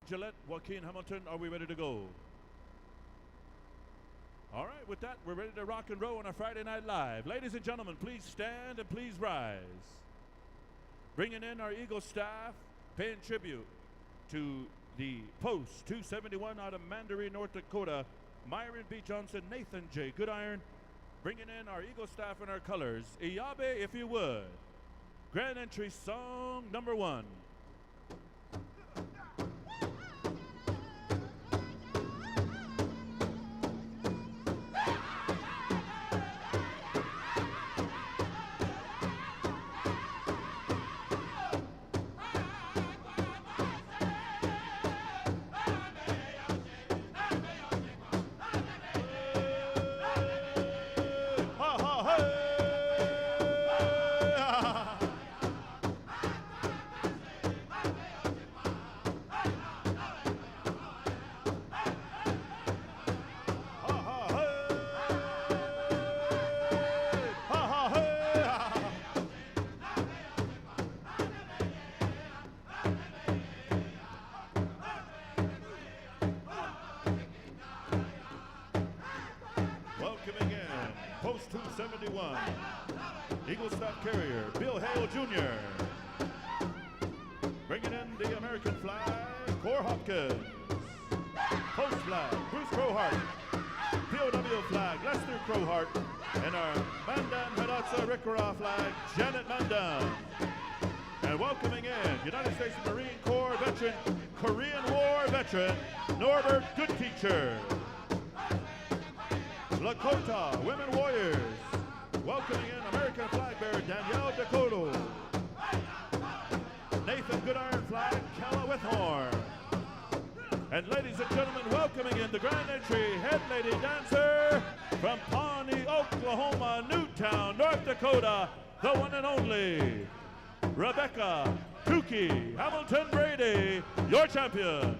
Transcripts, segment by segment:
Gillette, Joaquin Hamilton, are we ready to go? All right, with that, we're ready to rock and roll on a Friday Night Live. Ladies and gentlemen, please stand and please rise. Bringing in our Eagle staff, paying tribute to the Post 271 out of Mandaree, North Dakota, Myron B. Johnson, Nathan J. Goodiron. Bringing in our Eagle staff and our colors, Iyabe, if you would. Grand entry song number 1. Welcoming in Post 271, Eagle Staff Carrier, Bill Hale Jr. Bringing in the American flag, Cor Hopkins. Post flag, Bruce Crowhart. POW flag, Lester Crowhart. And our Mandan Hidatsa Rikara flag, Janet Mandan. And welcoming in United States Marine Corps veteran, Korean War veteran, Norbert Goodteacher. Lakota Women Warriors, welcoming in American flag bearer Danielle Dakota. Nathan Goodiron flag, Kella Withorn. And ladies and gentlemen, welcoming in the grand entry head lady dancer from Pawnee, Oklahoma, Newtown, North Dakota, the one and only Rebecca Tukey Hamilton Brady, your champion.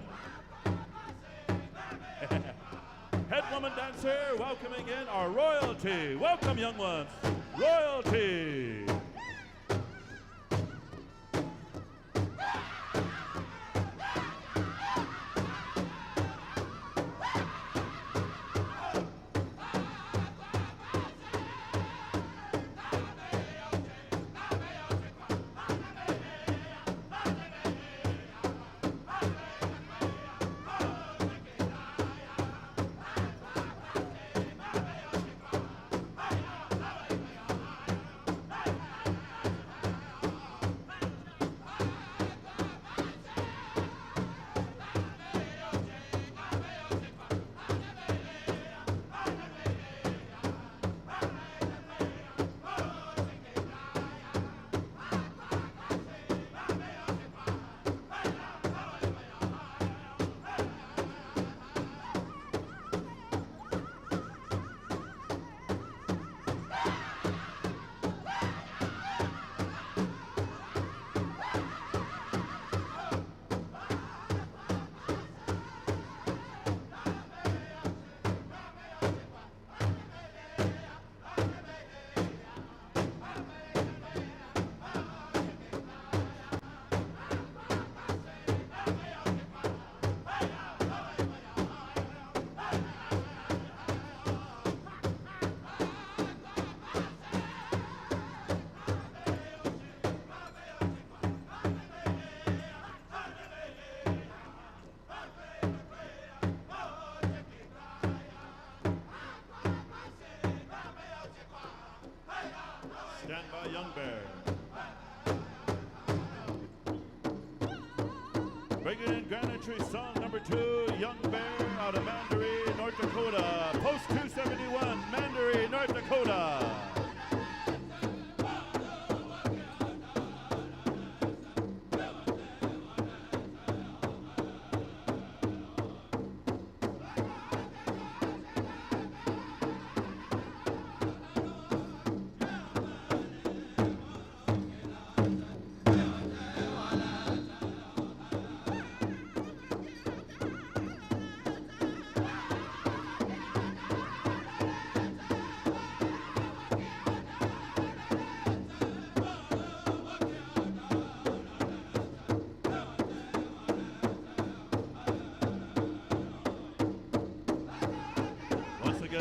Head woman dancer, welcoming in our royalty. Welcome, young ones. Royalty. Stand by, Young Bear. Bringing in grand entry song number 2, Young Bear out of Mandaree, North Dakota. Post 271, Mandaree, North Dakota.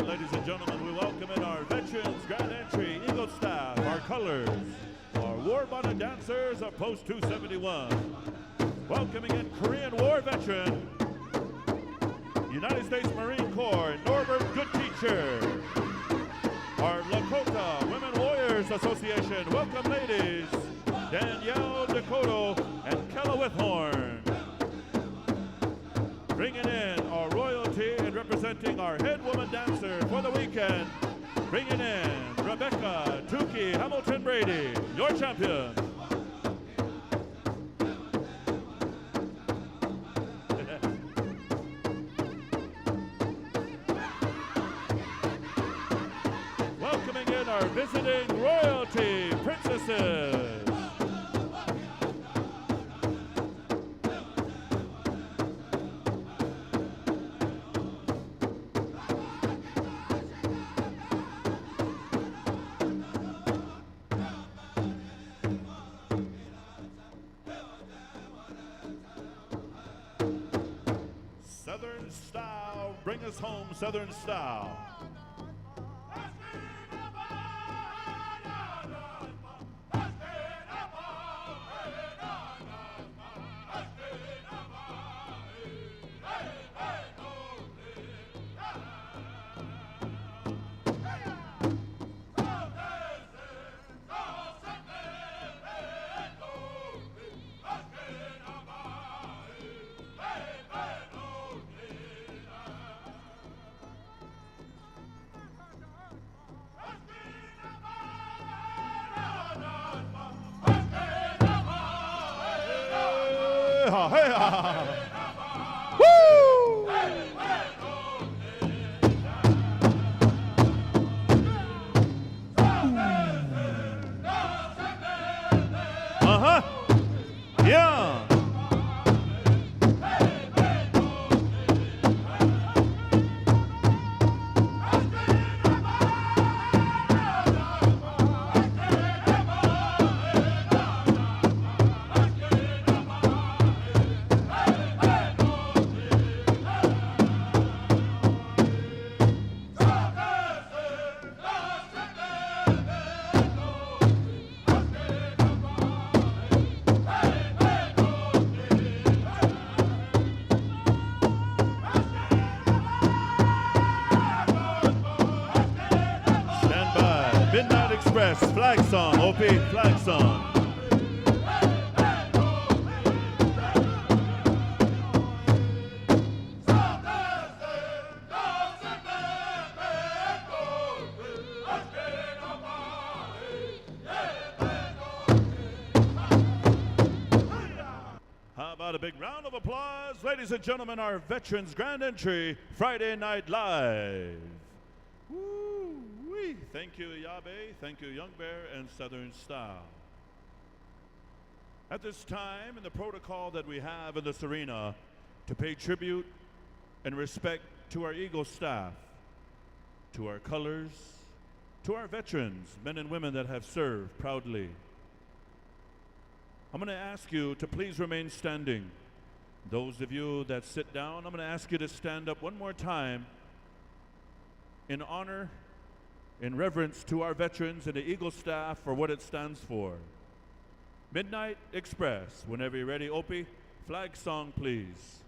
ladies and gentlemen, we welcome in our veterans, grand entry, Eagle staff, our colors, our war bonnet dancers of Post 271. Welcoming in Korean War veteran, United States Marine Corps, Norbert Goodteacher. Our Lakota Women Warriors Association, welcome ladies, Danielle Dakota and Kella Withhorn. Bringing in our royalty and representing our head woman dancer for the weekend, bringing in Rebecca Tukey Hamilton Brady, your champion. Welcoming in our visiting royalty princesses. Southern style, bring us home, Southern style. Woo! Uh-huh. Yeah. Flag song, OP, flag song. How about a big round of applause, ladies and gentlemen, our Veterans Grand Entry Friday Night Live. Woo-wee. Thank you, Yabe. Thank you, Young Bear and Southern Style. At this time, in the protocol that we have in this arena, to pay tribute and respect to our Eagle staff, to our colors, to our veterans, men and women that have served proudly. I'm going to ask you to please remain standing. Those of you that sit down, I'm going to ask you to stand up one more time in honor, in reverence to our veterans and the Eagle staff for what it stands for. Midnight Express. Whenever you're ready, Opie, flag song, please.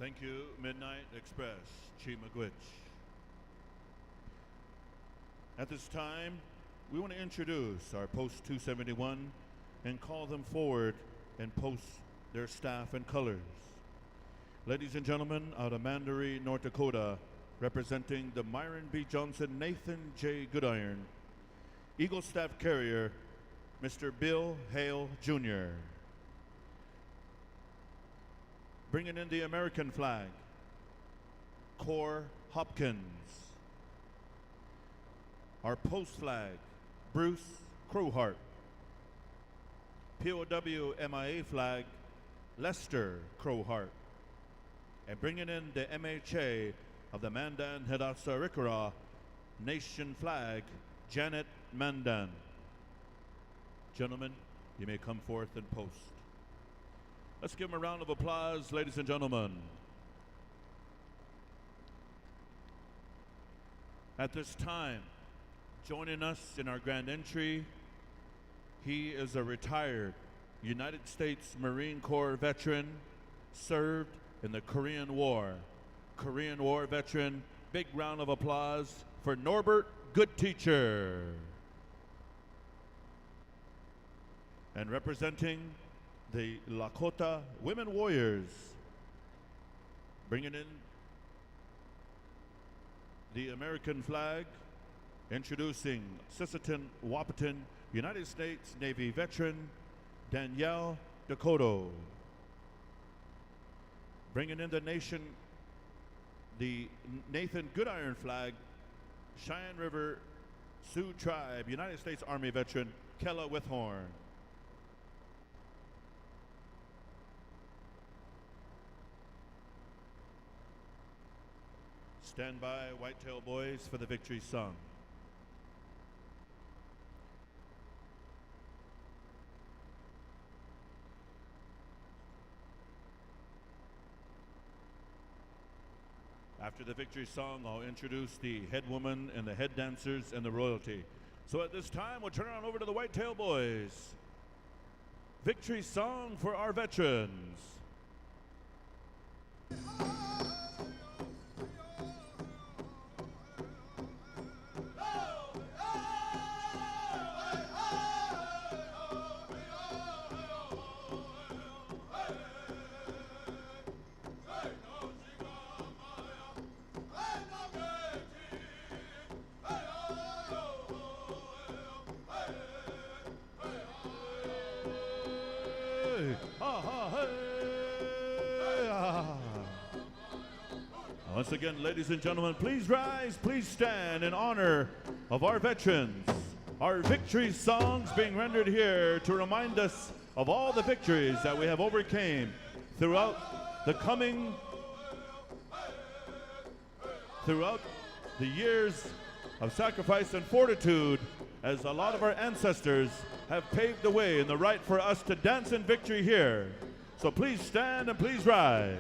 Thank you, Midnight Express, Chimagwich. At this time, we want to introduce our Post 271 and call them forward and post their staff and colors. Ladies and gentlemen, out of Mandaree, North Dakota, representing the Myron B. Johnson Nathan J. Goodiron, Eagle Staff Carrier, Mr. Bill Hale Jr. Bringing in the American flag, Cor Hopkins. Our post flag, Bruce Crowhart. POW MIA flag, Lester Crowhart. And bringing in the MHA of the Mandan Hidatsa Rikara Nation flag, Janet Mandan. Gentlemen, you may come forth and post. Let's give them a round of applause, ladies and gentlemen. At this time, joining us in our grand entry, he is a retired United States Marine Corps veteran, served in the Korean War. Korean War veteran, big round of applause for Norbert Goodteacher. And representing the Lakota Women Warriors, bringing in the American flag, introducing Sisseton Wahpeton United States Navy veteran Danielle Dakota. Bringing in the nation, the Nathan Goodiron flag, Cheyenne River Sioux Tribe United States Army veteran Kella Withorn. Stand by, Whitetail Boys, for the victory song. After the victory song, I'll introduce the head woman and the head dancers and the royalty. So at this time, we'll turn on over to the Whitetail Boys. Victory song for our veterans. Once again, ladies and gentlemen, please rise, please stand in honor of our veterans. Our victory songs being rendered here to remind us of all the victories that we have overcame throughout the years of sacrifice and fortitude, as a lot of our ancestors have paved the way in the right for us to dance in victory here. So please stand and please rise.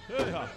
Yeah.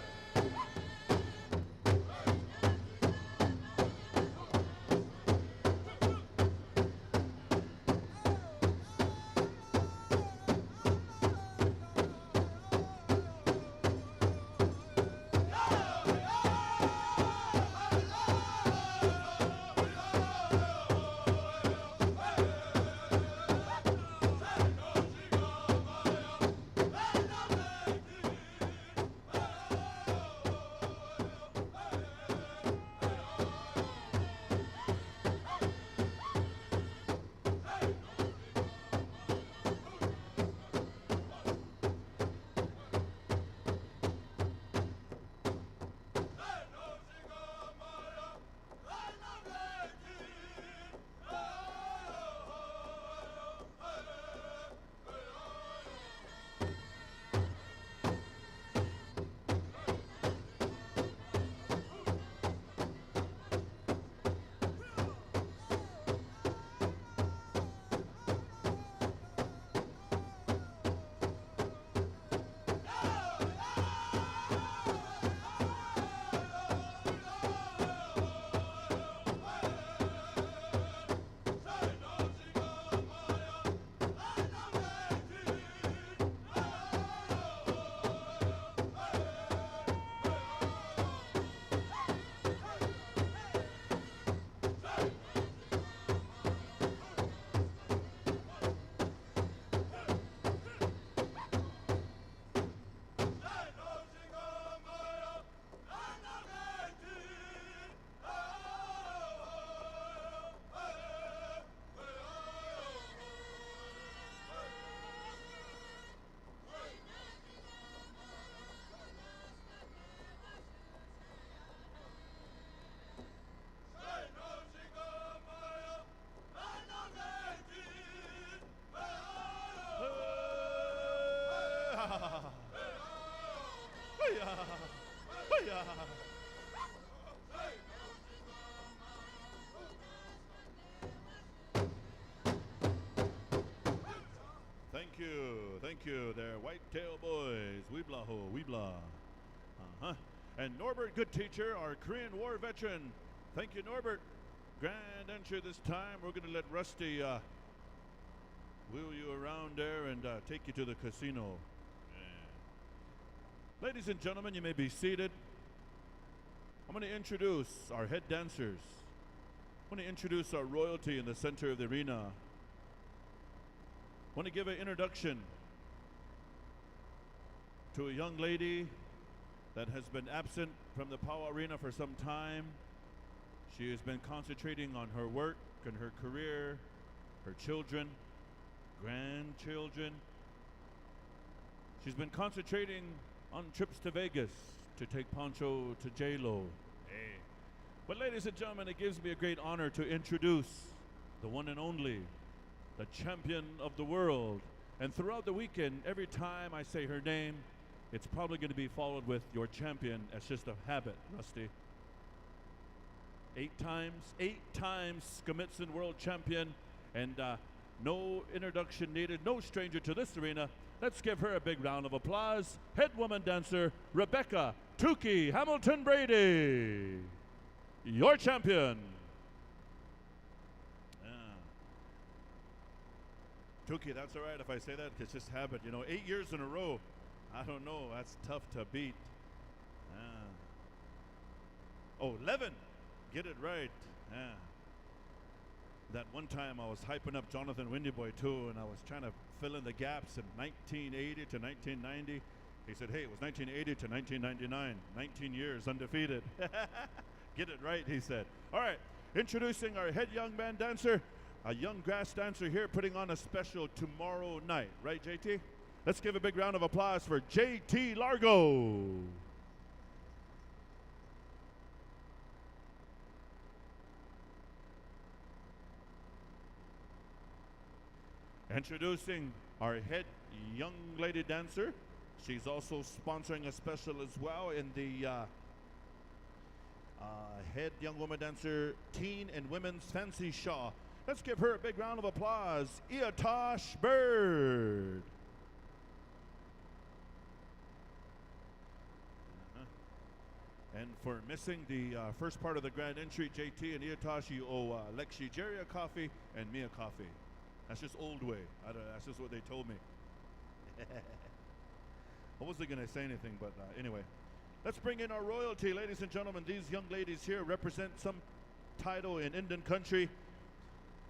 Thank you. They're Whitetail Boys. Weebla ho, weebla. Uh-huh. And Norbert, good teacher, our Korean War veteran. Thank you, Norbert. Grand entry this time. We're going to let Rusty wheel you around there and take you to the casino. Yeah. Ladies and gentlemen, you may be seated. I'm going to introduce our head dancers. I'm going to introduce our royalty in the center of the arena. I want to give an introduction to a young lady that has been absent from the PowWow Arena for some time. She has been concentrating on her work and her career, her children, grandchildren. She's been concentrating on trips to Vegas to take Poncho to J-Lo. Hey. But ladies and gentlemen, it gives me a great honor to introduce the one and only, the champion of the world. And throughout the weekend, every time I say her name, it's probably going to be followed with your champion. It's just a habit, Rusty. 8 times Skamitsan world champion, and no introduction needed, no stranger to this arena. Let's give her a big round of applause. Head woman dancer, Rebecca Tukey Hamilton Brady, your champion. Tukey, that's all right if I say that. It's just habit. 8 years in a row. I don't know. That's tough to beat. 11. Get it right. Yeah. That one time I was hyping up Jonathan Windyboy too, and I was trying to fill in the gaps in 1980 to 1990. He said, hey, it was 1980 to 1999. 19 years undefeated. Get it right, he said. All right. Introducing our head young man dancer. A young grass dancer here putting on a special tomorrow night. Right, JT? Let's give a big round of applause for JT Largo. Introducing our head young lady dancer. She's also sponsoring a special as well in the head young woman dancer teen and women's fancy shawl. Let's give her a big round of applause. Iatosh Bird. And for missing the first part of the grand entry, JT and Iatosh, you owe Lexi Jerry a coffee and me a coffee. That's just old way. That's just what they told me. I wasn't going to say anything, but anyway. Let's bring in our royalty, ladies and gentlemen. These young ladies here represent some title in Indian country.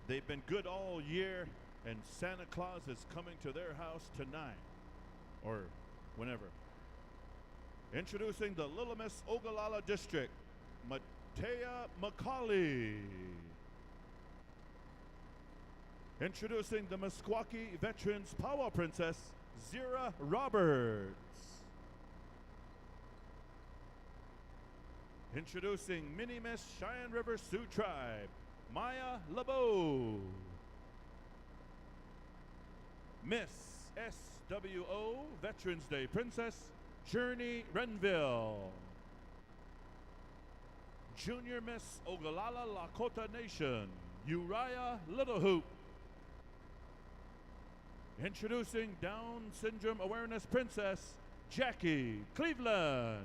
They've been good all year, and Santa Claus is coming to their house tonight, or whenever. Introducing the Little Miss Ogallala District, Matea Macaulay. Introducing the Meskwaki Veterans PowWow Princess, Zira Roberts. Introducing Mini Miss Cheyenne River Sioux Tribe, Maya LeBeau. Miss SWO Veterans Day Princess, Journey Renville. Junior Miss Ogallala Lakota Nation, Uriah Littlehoop. Introducing Down Syndrome Awareness Princess, Jackie Cleveland.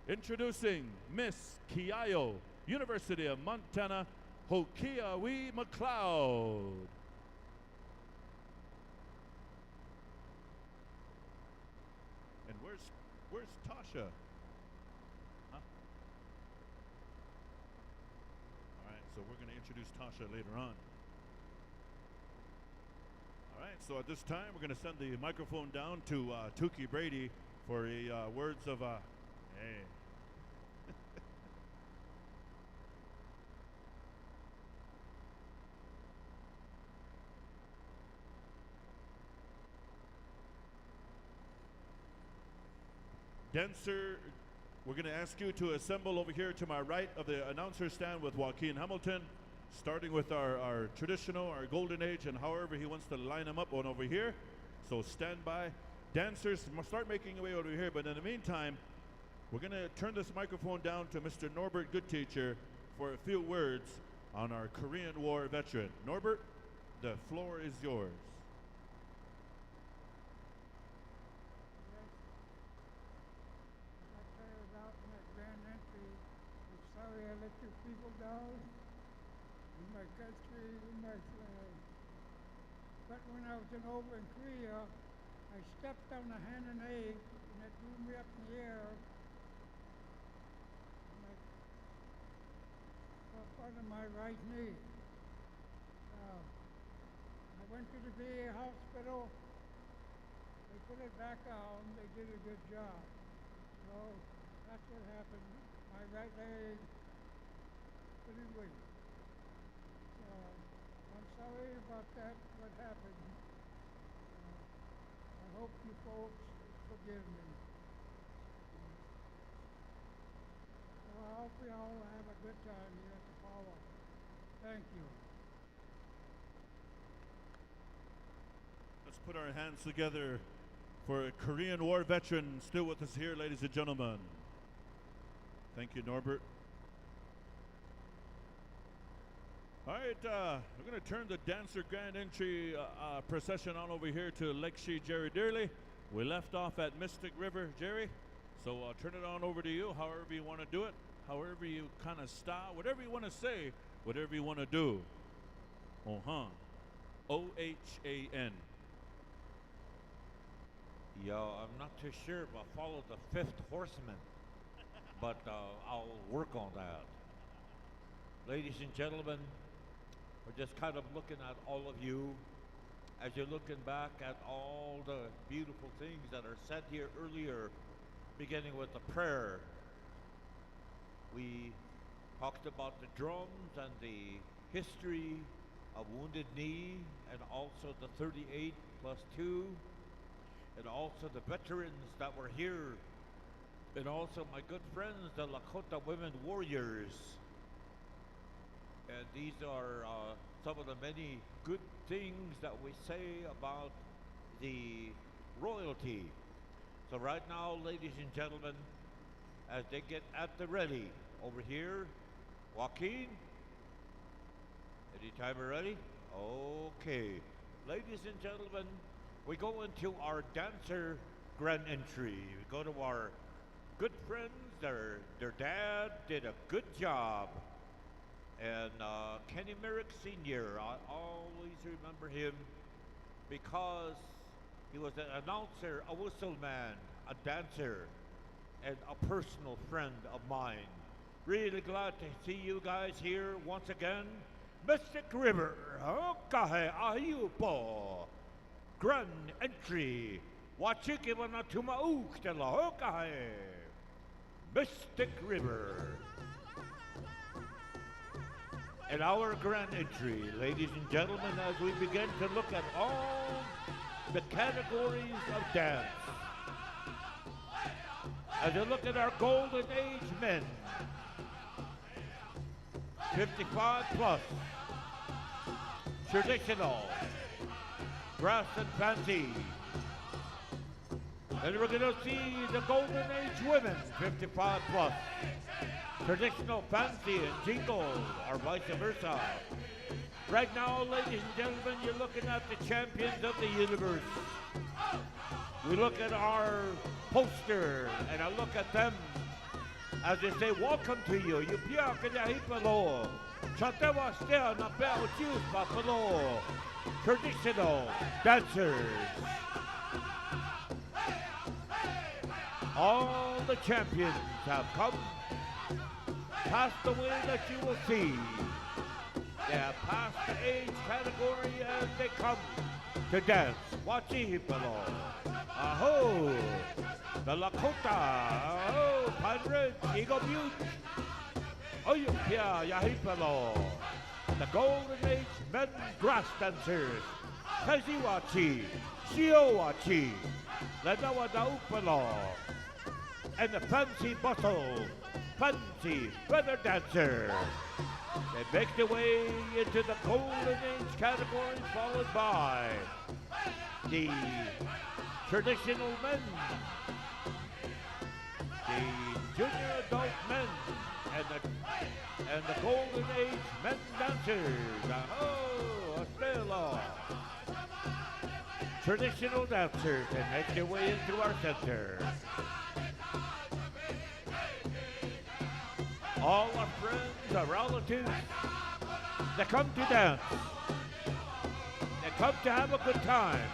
Introducing Miss Kiayo, University of Montana, Hokiawi McLeod. And where's Tasha? Huh? All right, so we're going to introduce Tasha later on. All right, so at this time, we're going to send the microphone down to Tukey Brady for a words of hey. Dancer, we're going to ask you to assemble over here to my right of the announcer stand with Joaquin Hamilton, starting with our traditional, our golden age, and however he wants to line them up on over here. So stand by. Dancers, start making your way over here, but in the meantime, we're going to turn this microphone down to Mr. Norbert Goodteacher for a few words on our Korean War veteran. Norbert, the floor is yours. I carried out my grand entry. I'm sorry I let you people down in my country, in my flag. But when I was over in Korea, I stepped on a hand and egg, and it blew me up in the air. And I fell under my right knee. I went to the VA hospital. They put it back on. They did a good job. So that's what happened. My right leg couldn't wait. So I'm sorry about that, what happened. I hope you folks forgive me. So I hope we all have a good time here at the PowWows. Thank you. Let's put our hands together for a Korean War veteran still with us here, ladies and gentlemen. Thank you, Norbert. All right, we're going to turn the Dancer Grand Entry procession on over here to Lekshi Jerry Dearly. We left off at Mystic River, Jerry. So I'll turn it on over to you, however you want to do it, however you kind of style, whatever you want to say, whatever you want to do. OHAN. Yo, I'm not too sure if I follow the fifth horseman, but I'll work on that. Ladies and gentlemen, we're just kind of looking at all of you as you're looking back at all the beautiful things that are said here earlier, beginning with the prayer. We talked about the drums and the history of Wounded Knee, and also the 38 plus 2, and also the veterans that were here, and also my good friends, the Lakota Women Warriors. And these are some of the many good things that we say about the royalty. So right now, ladies and gentlemen, as they get at the ready, over here, Joaquin, anytime we're ready? Okay. Ladies and gentlemen, we go into our dancer grand entry. We go to our good friends. Their dad did a good job. And Kenny Merrick Sr., I always remember him because he was an announcer, a whistle man, a dancer, and a personal friend of mine. Really glad to see you guys here once again. Mystic River, Okahe Ayupo, Grand Entry, Wachikiwana Tumauk de la Okahe, Mystic River. In our grand entry, ladies and gentlemen, as we begin to look at all the categories of dance, as you look at our golden age men, 55 plus, traditional, grass and fancy. And we're going to see the golden age women, 55 plus. Traditional fancy and jingle, or vice versa. Right now, ladies and gentlemen, you're looking at the champions of the universe. We look at our poster, and I look at them as they say, welcome to you. You pia kanyahipalo. Chantewa stea na bell choose buffalo. Traditional dancers. All the champions have come past the way that you will see. They have passed the age category as they come to dance. Wachihipalo. Aho! The Lakota. Aho! Padre, Eagle Butte. Oyupia Yahipalo. The Golden Age men grass dancers. Kaziwachi. Shiowachi. Lenawadaupalo. And the fancy bustle. Fancy feather dancer. They make their way into the Golden Age category, followed by the traditional men, the junior adult men, and the golden age men dancers. Oh, Australia. Traditional dancers and make their way into our center. All our friends, our relatives, they come to dance. They come to have a good time.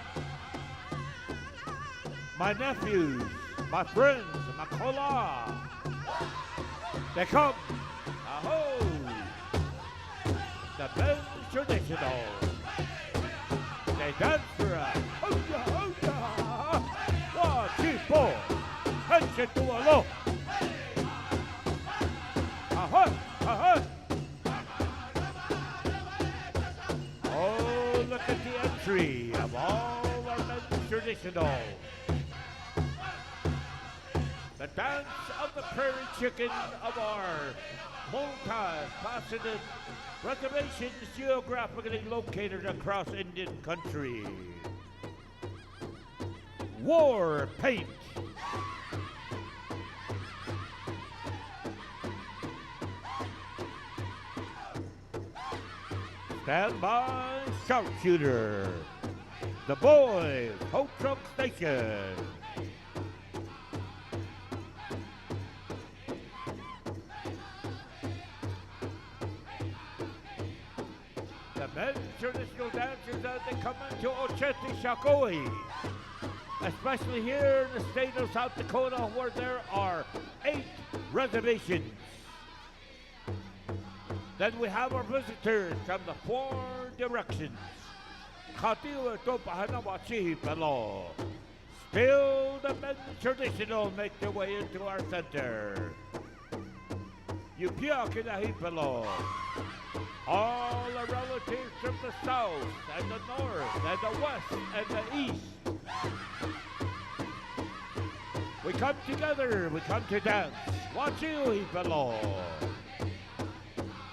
My nephews, my friends, my kola, they come. Aho! The men's traditional. They dance for us. Hoya, hoya! 1, 2, 4. Attention to a low. Ahoy, ahoy! Oh, look at the entry of all our men's traditional. The dance of the prairie chicken of our multi-faceted reservations geographically located across Indian country. War paint. Stand by sharpshooter. The boys, Hope Truck Station. The men's traditional dancers as they come into Ocheti Shakoi, especially here in the state of South Dakota where there are 8 reservations. Then we have our visitors from the 4 directions. Katiwa Topahanawachi Pelo. Still the men's traditional make their way into our center. Yupiakinahipelo. All the relatives from the south and the north and the west and the east. We come together, we come to dance. Wachiuhipelo.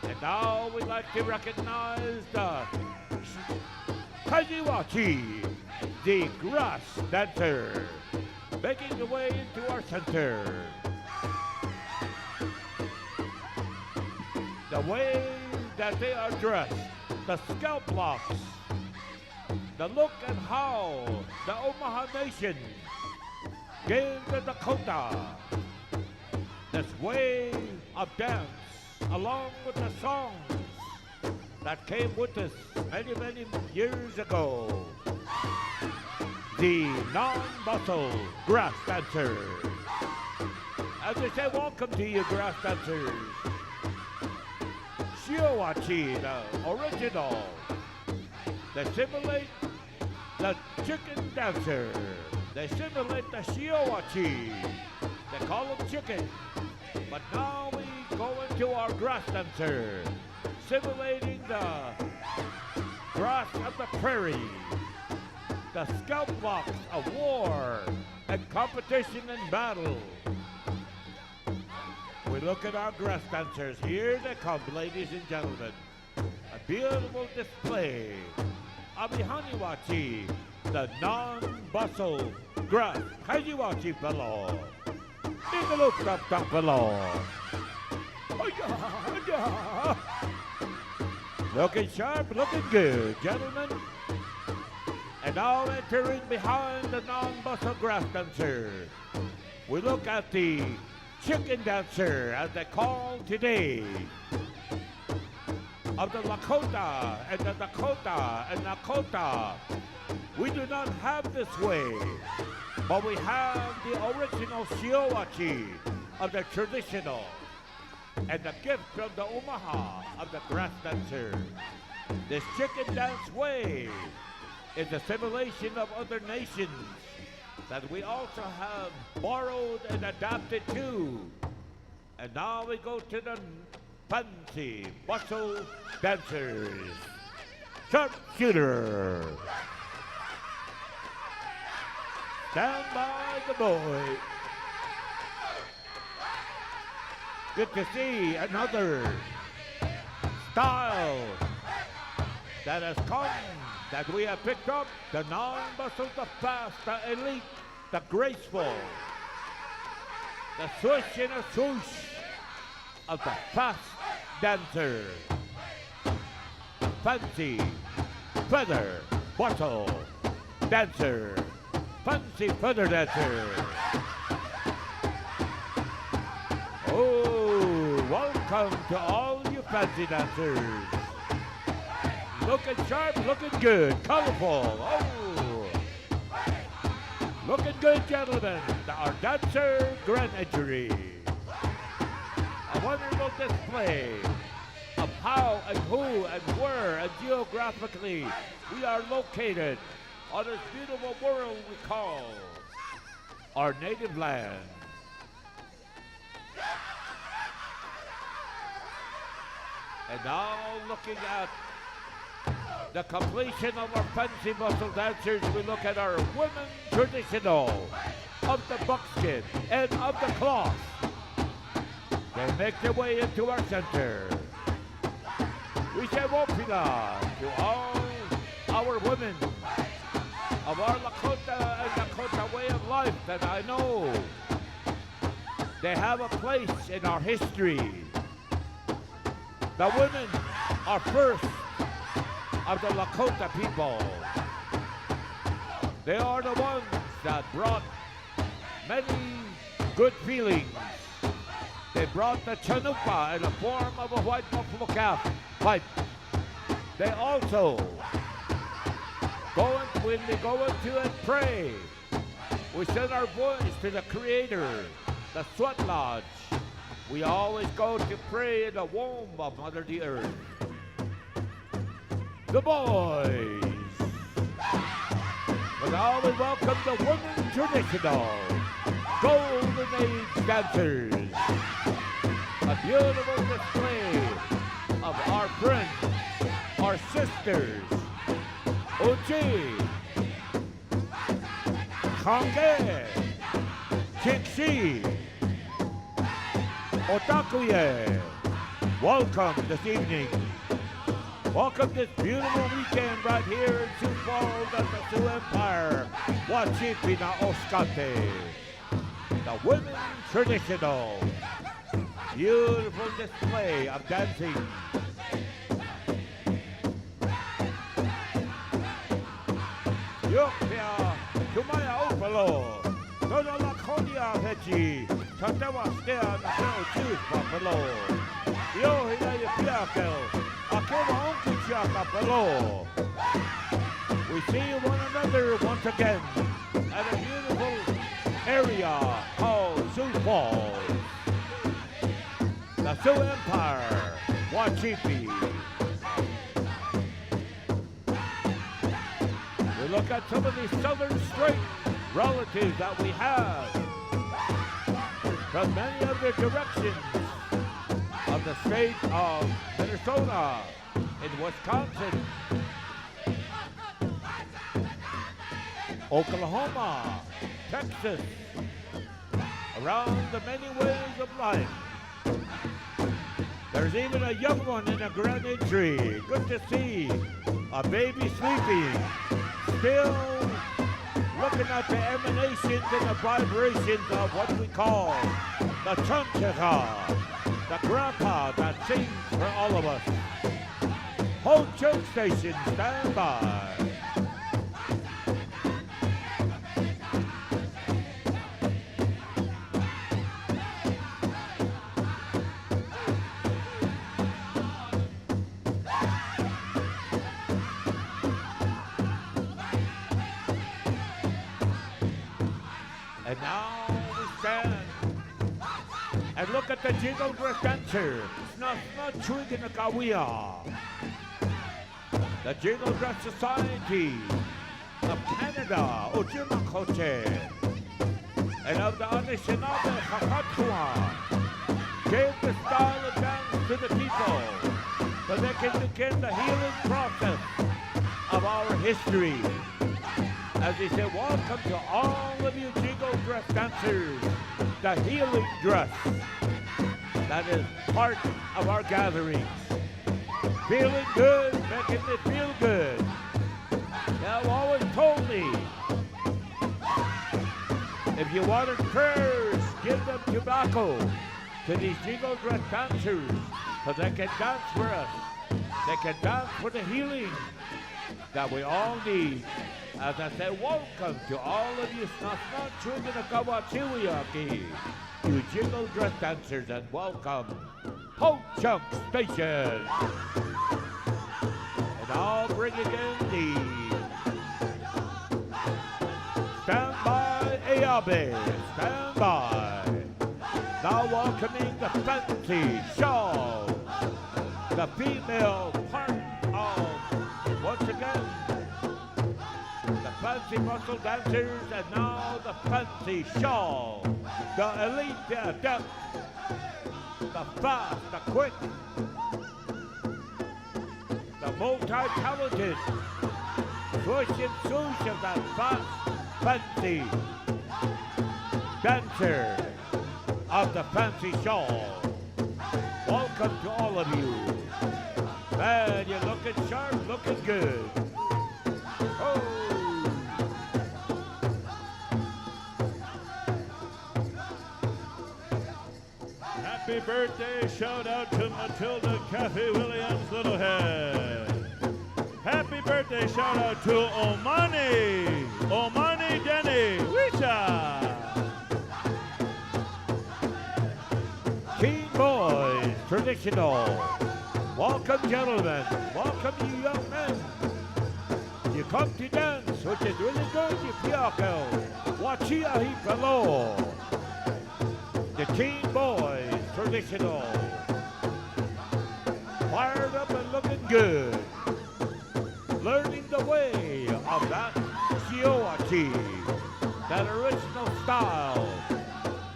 And now we'd like to recognize the Kajiwachi, the grass dancer, making the way into our center. The way that they are dressed, the scalp locks, the look and how the Omaha Nation gave the Dakota this way of dance, along with the songs that came with us many, many years ago. The non-bustle grass dancer. As they say, welcome to you, grass dancers. Shiowachi, the original. They simulate the chicken dancer. They simulate the Shiowachi. They call them chicken. But now we go into our grass dancer, simulating the grass of the prairie, the scalp locks of war and competition and battle. We look at our grass dancers. Here they come, ladies and gentlemen. A beautiful display of the Haniwachi, the non-bustle grass Haniwachi fellow. Take a look up below. Looking sharp, looking good, gentlemen. And now entering behind the non-bustle grass dancer, we look at the chicken dancer, as they call today, of the Lakota and the Dakota and Nakota. We do not have this way, but we have the original Shiowachi of the traditional and the gift from the Omaha of the grass dancer. This chicken dance way is a simulation of other nations that we also have borrowed and adapted to. And now we go to the fancy bustle dancers. Sharpshooter. Stand by the boy. Good to see another style that has come that we have picked up the non-bustle, the fast, the elite, the graceful, the swish and a swoosh of the fast dancer. Fancy feather bustle dancer. Fancy feather dancer. Oh, welcome to all you fancy dancers. Looking sharp, looking good, colorful. Oh, looking good, gentlemen. Our dancer grand entry. A wonderful display of how and who and where and geographically we are located on this beautiful world we call our native land. And now looking at the completion of our fancy bustle dancers, we look at our women traditional of the buckskin and of the cloth. They make their way into our center. We say wopila to all our women of our Lakota and Dakota way of life that I know they have a place in our history. The women are first of the Lakota people. They are the ones that brought many good feelings. They brought the chanupa in the form of a white buffalo calf pipe. They also when we go into and pray, we send our voice to the Creator, the Sweat Lodge. We always go to pray in the womb of Mother the Earth. The boys. But now we welcome the women traditional Golden Age dancers. A beautiful display of our friends, our sisters, Uchi, Kange, Kikshi, Otakuye. Welcome this evening. Welcome this beautiful weekend right here in Sioux Falls at the Sioux Empire. Wachipi na Oskate. The women traditional. Beautiful display of dancing. Yokpia, Tumaya Opalo, Dono Laconia Hechi, Tatewa Stea, Nakeo Chief Buffalo, Yo Hina Yapiakel, Akema Onkichaka Palo. We see one another once again at a beautiful area called Sioux Falls. The Sioux Empire, Wachipi. We look at some of these southern strait relatives that we have from many other directions of the state of Minnesota, in Wisconsin, Oklahoma, Texas, around the many ways of life. There's even a young one in a grand entry. Good to see a baby sleeping, still looking at the emanations and the vibrations of what we call the chanchaga, the grandpa that sings for all of us. Hold church station, stand by. And now we stand and look at the Jingle Dress Dancer, Snot Twig in the Kawia. The Jingle Dress Society of Canada, Ojimakoche, and of the Anishinaabe Hakatua gave the style of dance to the people so they can begin the healing process of our history. As he said, welcome to all of you Jingle Dress dancers, the healing dress that is part of our gatherings. Feeling good, making me feel good. They've always told me, if you wanted prayers, give them tobacco to these jingle dress dancers, so they can dance for us. They can dance for the healing that we all need. As I say, welcome to all of you snot children of Kawachiwiaki, you jingle dress dancers, and welcome Ho Chunk Station. And I'll bring again the Stand by Ayabe, stand by. Now welcoming the fancy shawl, the female part of, once again, the fancy muscle dancers, and now the fancy shawl, the elite, the adept, the fast, the quick, the multi-talented, swoosh and swoosh of that fast, fancy dancer of the fancy shawl. Welcome to all of you. Man, you're looking sharp, looking good. Oh. Happy birthday, shout out to Matilda Kathy Williams Littlehead. Happy birthday, shout out to Omani Denny Wisha. Teen Boys Traditional. Welcome, gentlemen. Welcome, you young men. You come to dance, which is really good, you piako. Wachia hipalo. The Teen Boys Traditional. Fired up and looking good. Learning the way of that Siowachi, that original style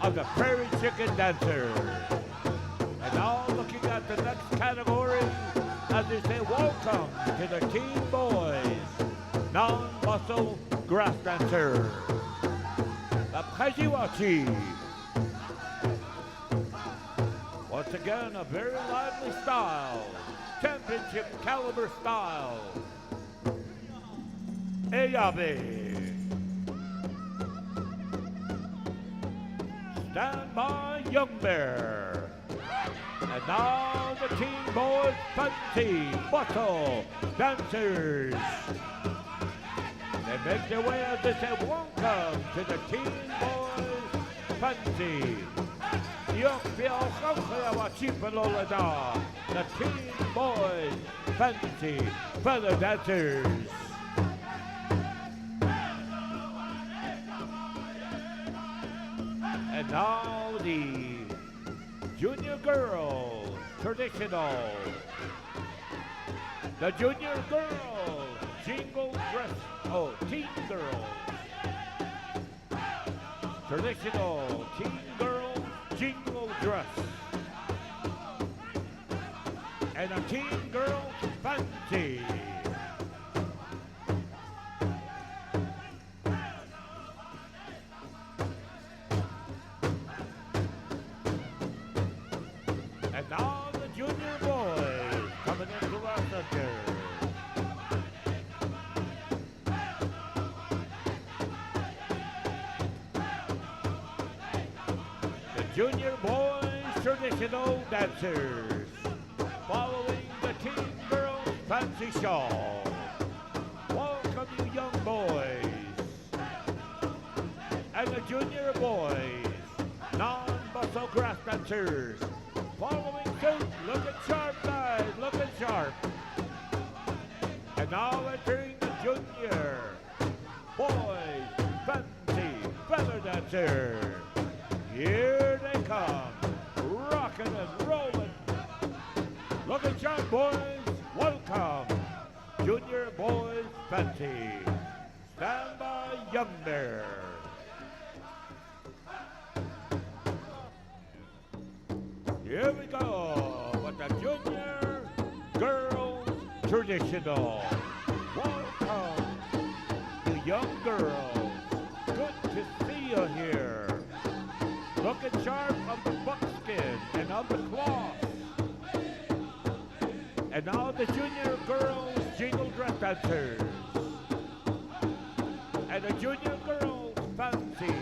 of the prairie chicken dancer. And now looking at the next category, as they say, welcome to the Teen Boys non-muscle grass dancer, the Kajiwachi. Once again, a very lively style, championship caliber style. Ayabe. Stand by, Young Bear. And now the Teen Boys fancy muscle dancers. They make their way as they say, welcome to the Teen Boys fancy. The Teen Boys fancy feather dancers. And now the Junior Girls Traditional. The Junior Girls Jingle Dress, Teen Girls Traditional Teen Girls Jingle Dress. And a Teen Girls Fancy. And now the Junior Boys coming into our center. The Junior Boys Traditional Dancers, following the Teen Girls Fancy Shawl. Welcome, you young boys. And the Junior Boys non-muscle grass dancers, following suit, looking sharp, guys, looking sharp. And now entering the Junior Boys Fancy Feather Dancer. Here they come, rocking and rolling. Looking sharp, boys, welcome. Junior Boys Fancy. Stand by, Young Bear. Here we go with the Junior Girls Traditional. Welcome, you young girls. Good to see you here. Looking sharp on the buckskin and on the cloth. And now the Junior Girls Jingle Dress Dancers. and the junior girls fancy,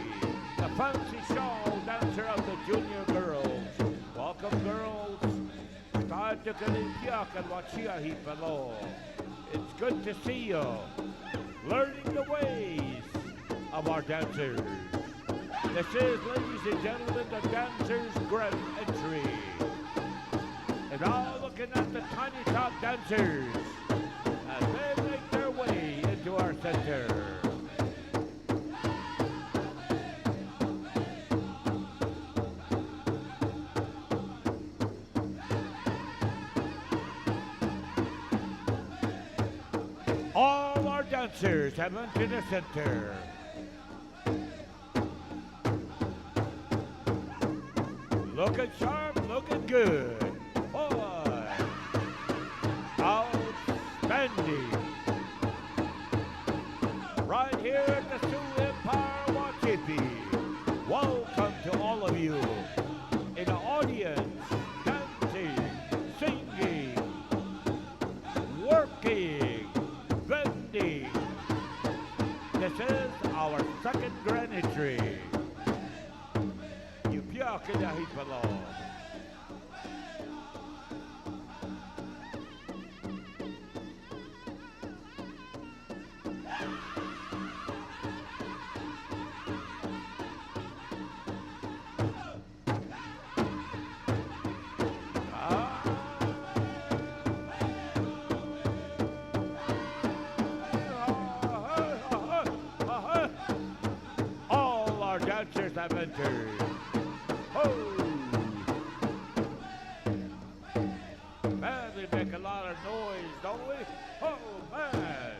the fancy shawl dancer of the junior girls. Welcome, girls. It's good to see you, learning the ways of our dancers. This is, ladies and gentlemen, the dancers' grand entry. And now looking at the tiny top dancers as they make their way into our center. All our dancers have entered the center. Looking sharp, looking good. Boy, outstanding. Right here at the Sioux Empire Wachipi. Welcome to all of you in the audience, dancing, singing, working, vending. This is our second grand entry. You piak in the heat below. All our dancers have entered. Man, they make a lot of noise, don't we? Oh, man.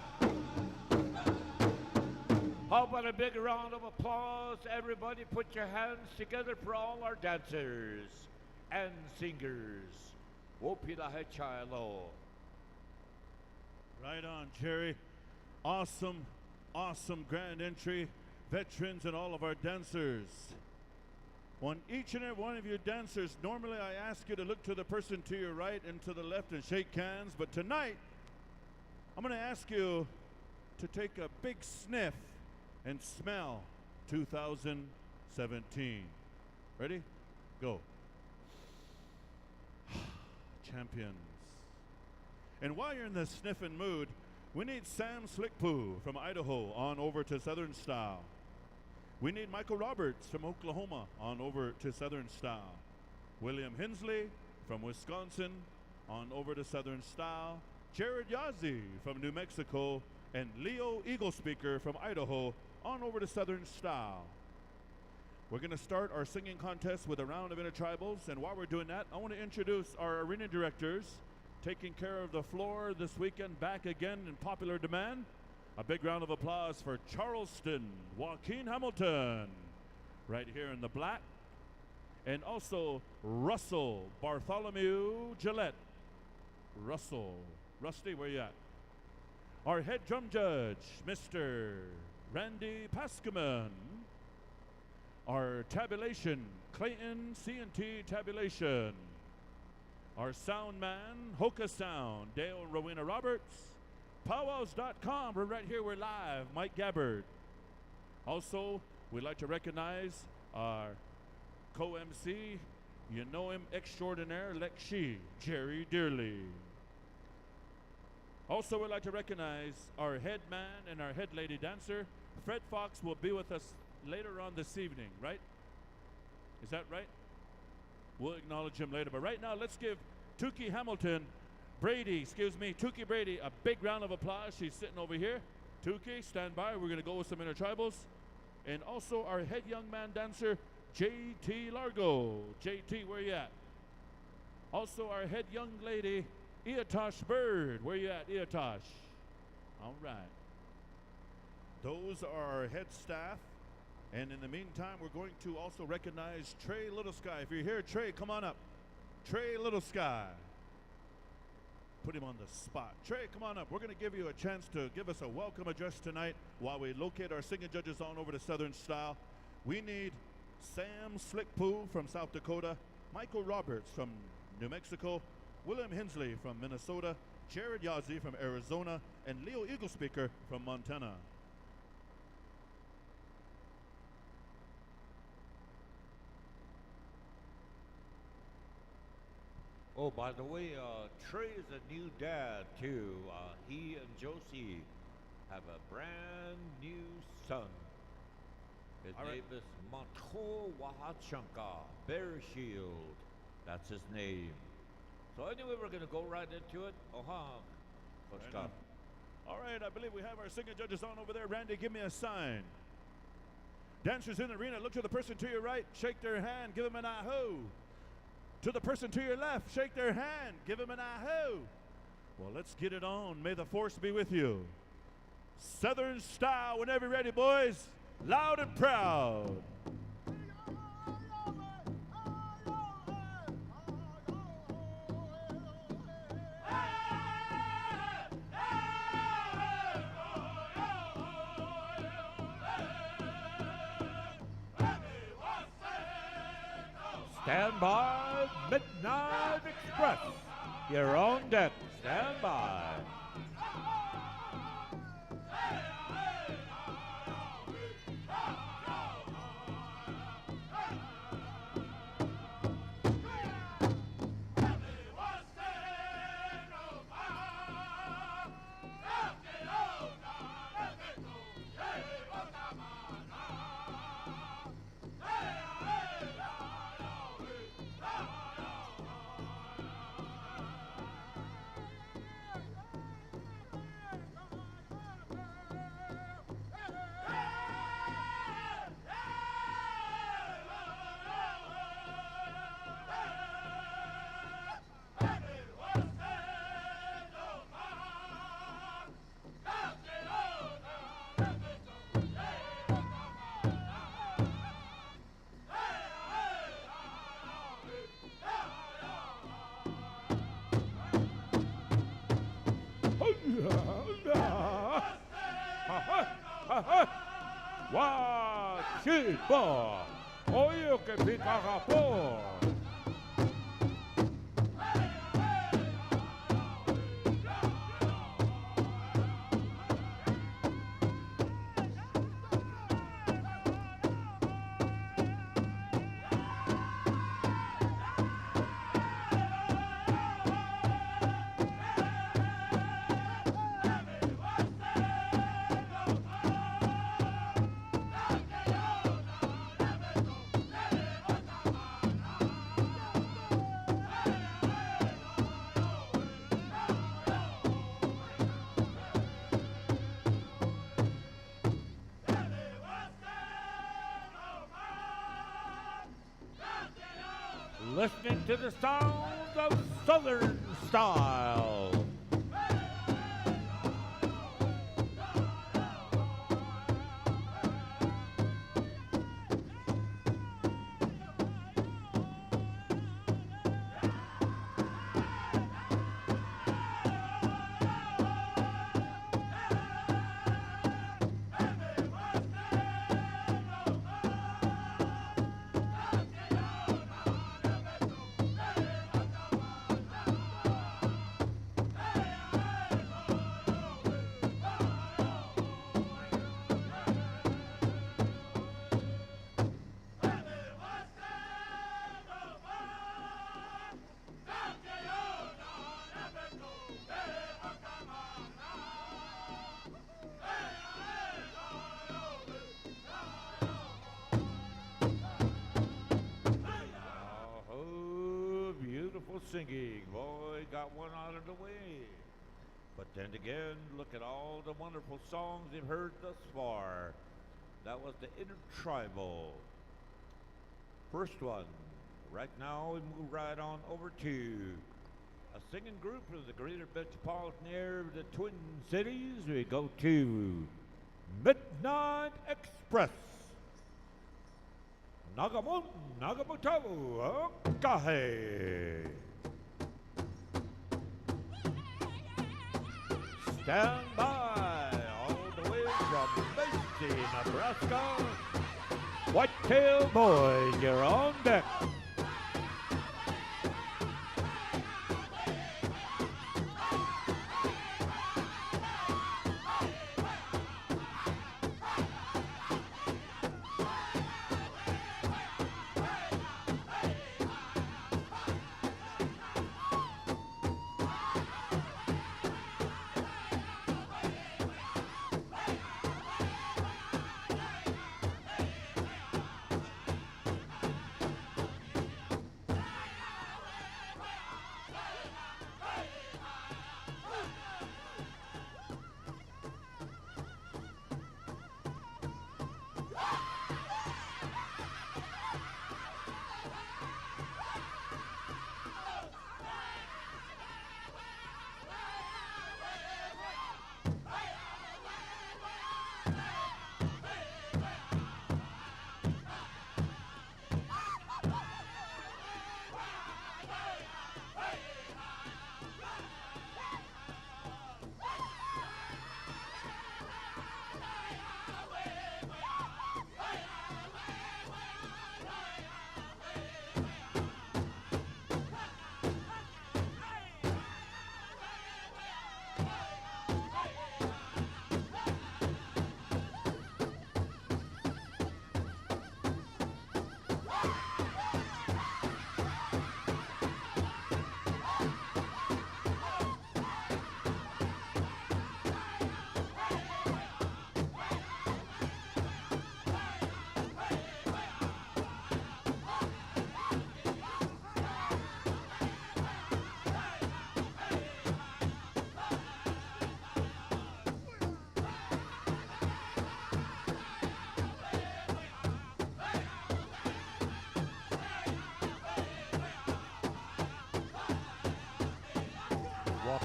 How about a big round of applause? Everybody put your hands together for all our dancers and singers. Wopila Hechilo. Right on, Jerry. Awesome, awesome grand entry. Veterans and all of our dancers. On each and every one of you dancers, normally I ask you to look to the person to your right and to the left and shake hands, but tonight I'm going to ask you to take a big sniff and smell 2017. Ready? Go. Champions. And while you're in the sniffing mood, we need Sam Slickpoo from Idaho on over to Southern Style. We need Michael Roberts from Oklahoma on over to Southern Style. William Hensley from Wisconsin on over to Southern Style. Jared Yazzie from New Mexico and Leo Eagle Speaker from Idaho on over to Southern Style. We're going to start our singing contest with a round of intertribals, and while we're doing that, I want to introduce our arena directors taking care of the floor this weekend, back again in popular demand. A big round of applause for Charleston, Joaquin Hamilton, right here in the black. And also Russell Bartholomew Gillette. Russell. Rusty, where you at? Our head drum judge, Mr. Randy Pascaman. Our tabulation, Clayton C&T Tabulation. Our sound man, Hoka Sound, Dale and Rowena Roberts. PowWows.com, we're right here, we're live, Mike Gabbard. Also, we'd like to recognize our co-MC, you know him extraordinaire, Lexi, Jerry Dearly. Also, we'd like to recognize our head man and our head lady dancer. Fred Fox will be with us later on this evening, right? Is that right? We'll acknowledge him later, but right now, let's give Tukey Hamilton Tukey Brady, a big round of applause. She's sitting over here. Tukey, stand by. We're going to go with some intertribals. And also our head young man dancer, JT Largo. JT, where you at? Also our head young lady, Eatosh Bird. Where you at, Eatosh? All right. Those are our head staff. And in the meantime, we're going to also recognize Trey Little Sky. If you're here, Trey, come on up. Trey Little Sky. Put him on the spot. Trey, come on up. We're going to give you a chance to give us a welcome address tonight while we locate our singing judges on over to Southern Style. We need Sam Slickpoo from South Dakota, Michael Roberts from New Mexico, William Hensley from Minnesota, Jared Yazzie from Arizona, and Leo Eagle Speaker from Montana. Oh, by the way, Trey is a new dad too. He and Josie have a brand new son. His All right. name is Monto Wahachanka Bear Shield. That's his name. So anyway, we're gonna go right into it. Coach Right Scott. on. All right, I believe we have our singing judges on over there. Randy, give me a sign. Dancers in the arena, look to the person to your right, shake their hand, give them an aho. To the person to your left, shake their hand, give them an aho. Well, let's get it on. May the force be with you. Southern style, whenever you're ready, boys. Loud and proud. Stand by, Midnight Express. You're on deck. Stand by. Guachipa, oye que pica Japón. Listening to the sounds of Southern style. Singing, boy, got one out of the way. But then again, look at all the wonderful songs you've heard thus far. That was the intertribal. First one. Right now, we move right on over to a singing group of the greater metropolitan area of the Twin Cities. We go to Midnight Express. Nagamoto Kahe. Stand by, all the way from Macy, Nebraska. Whitetail Boys, you're on deck.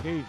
occasion.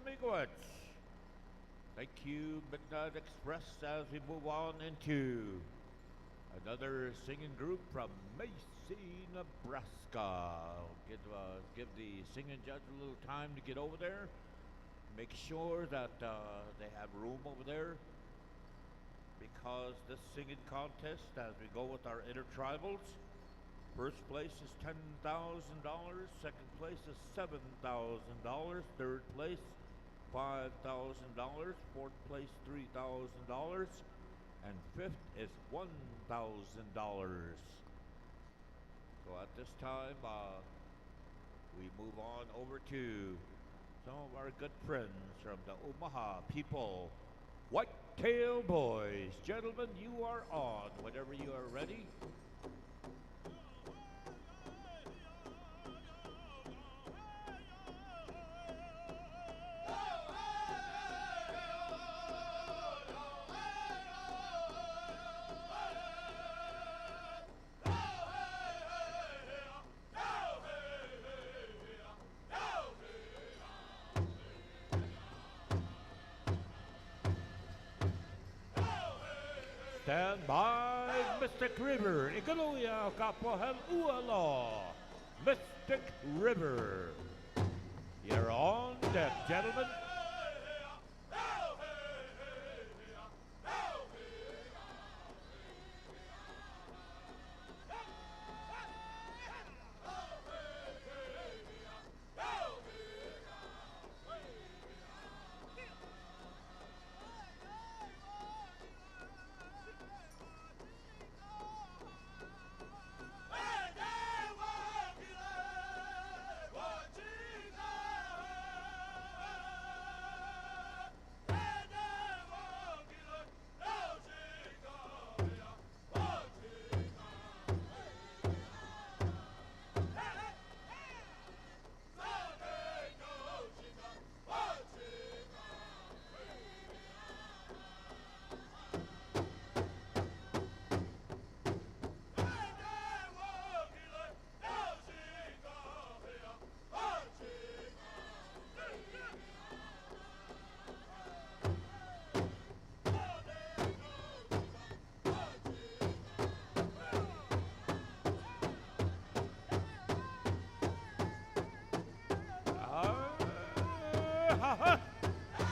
Miigwech. Thank you, Midnight Express, as we move on into another singing group from Macy, Nebraska. I'll give the singing judge a little time to get over there. Make sure that they have room over there, because this singing contest, as we go with our intertribals, first place is $10,000, second place is $7,000, third place $5,000, fourth place $3,000, and fifth is $1,000. So at this time, we move on over to some of our good friends from the Omaha people, Whitetail Boys. Gentlemen, you are on whenever you are ready. Stand by, Mystic River. Ikaluya kapohel ualo. Mystic River. You're on deck, gentlemen.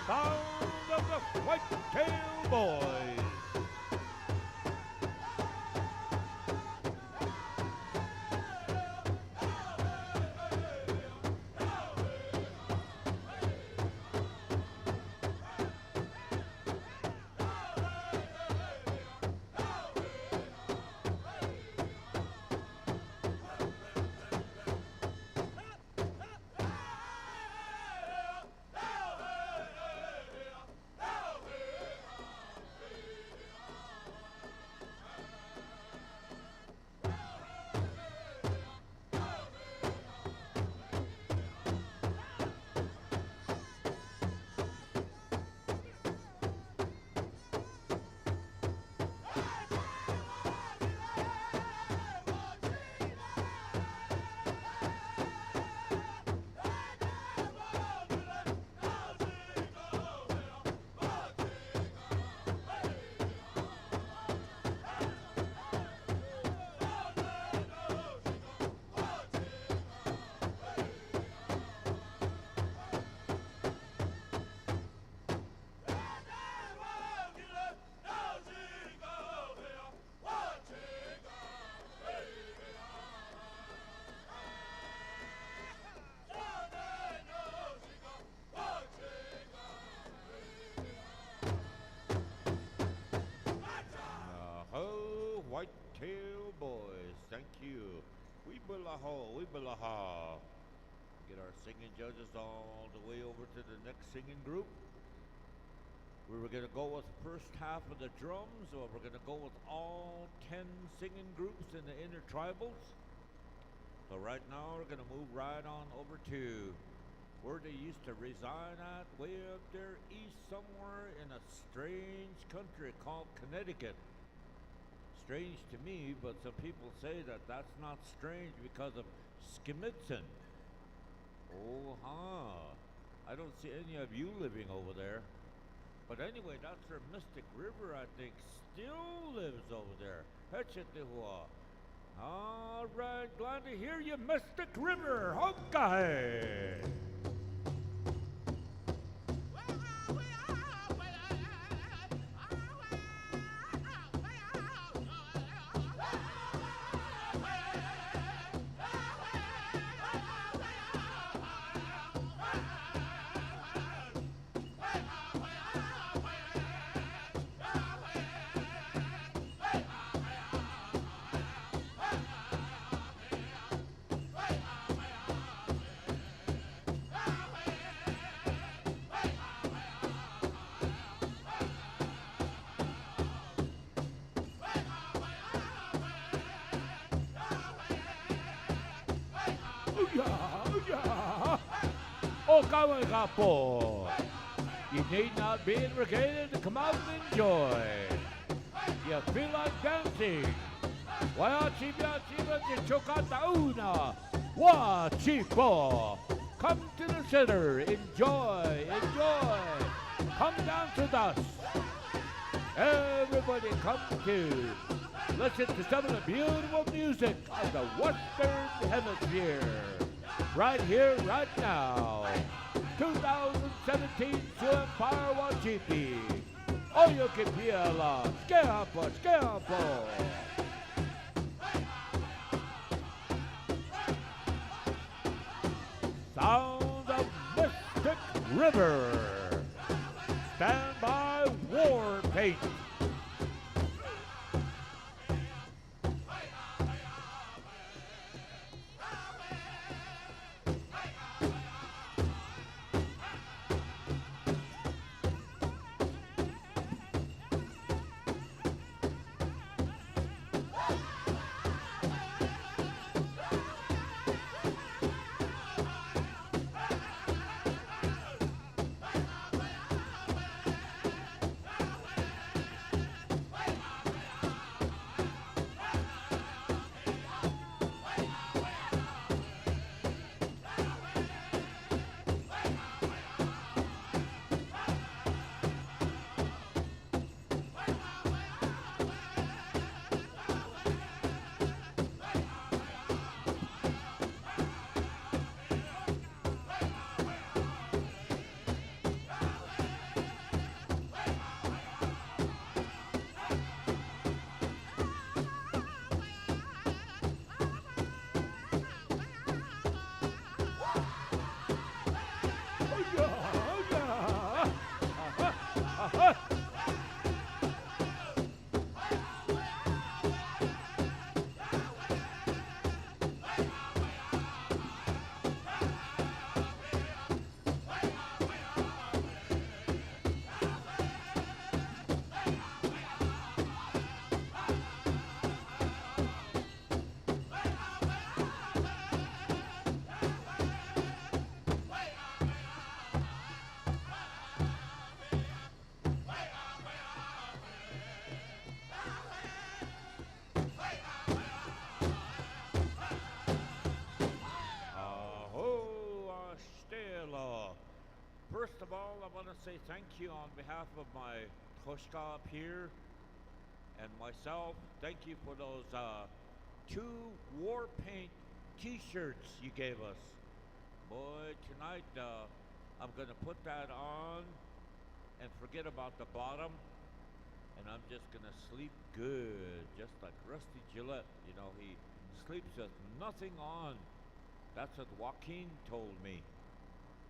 Sound of the Whitetail Boys. Weebalaha. Get our singing judges all the way over to the next singing group. We were going to go with first half of the drums, or we're going to go with all 10 singing groups in the intertribals. So right now we're going to move right on over to where they used to reside at, way up there east somewhere in a strange country called Connecticut. Strange to me, but some people say that that's not strange because of Skimitzen. Oh, I don't see any of you living over there. But anyway, that's where Mystic River, I think, still lives over there. Hechetiwa. All right, glad to hear you, Mystic River. Okay. Okawagapo. You need not be irrigated to come out and enjoy. You feel like dancing. Wachiba chiba de chokata una. Wachipo. Come to the center. Enjoy. Come down to dust. Everybody come to listen to some of the beautiful music of the Western Hemisphere. Right here, right now. 2017 Sioux Empire Wachipi. Oyokipiela. Skeapo. Sound of Mystic River. Stand by War Paint. First of all, I want to say thank you on behalf of my Toshka up here and myself. Thank you for those 2 war paint t-shirts you gave us. Boy, tonight I'm going to put that on and forget about the bottom, and I'm just going to sleep good, just like Rusty Gillette. You know, he sleeps with nothing on. That's what Joaquin told me.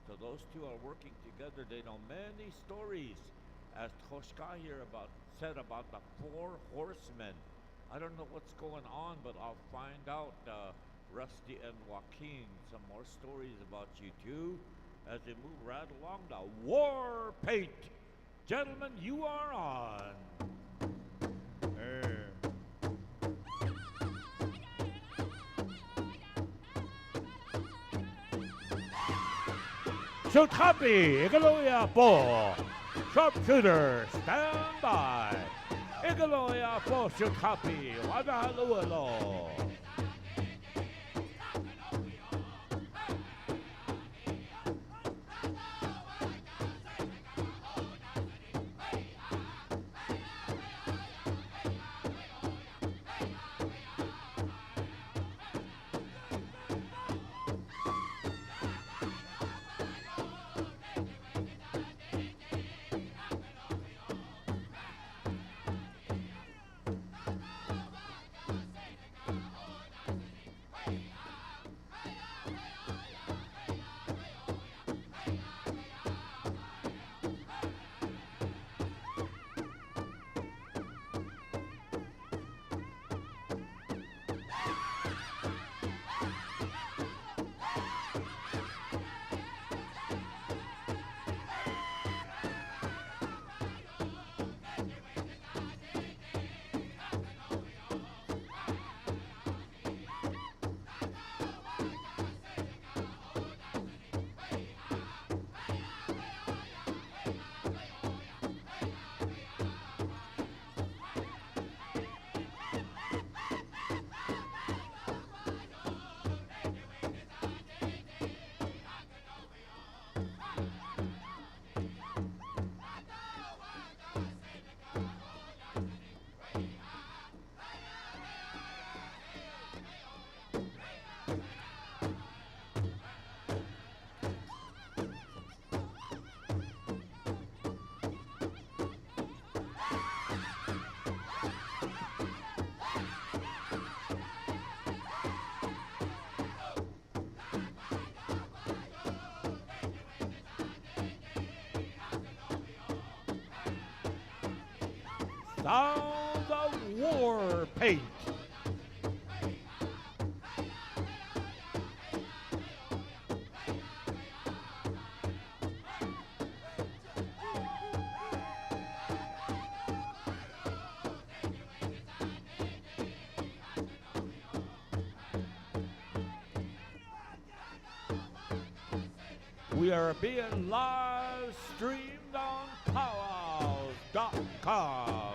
So those two are working together. They know many stories, as Toshka here said about the 4 horsemen. I don't know what's going on, but I'll find out Rusty and Joaquin. Some more stories about you two as they move right along the war paint. Gentlemen, you are on. Shoot happy, Igaloya 4. Sharpshooter, stand by. Igaloya 4, shoot happy, Wadaluelo. Sounds of war paint. We are being live streamed on PowWows.com.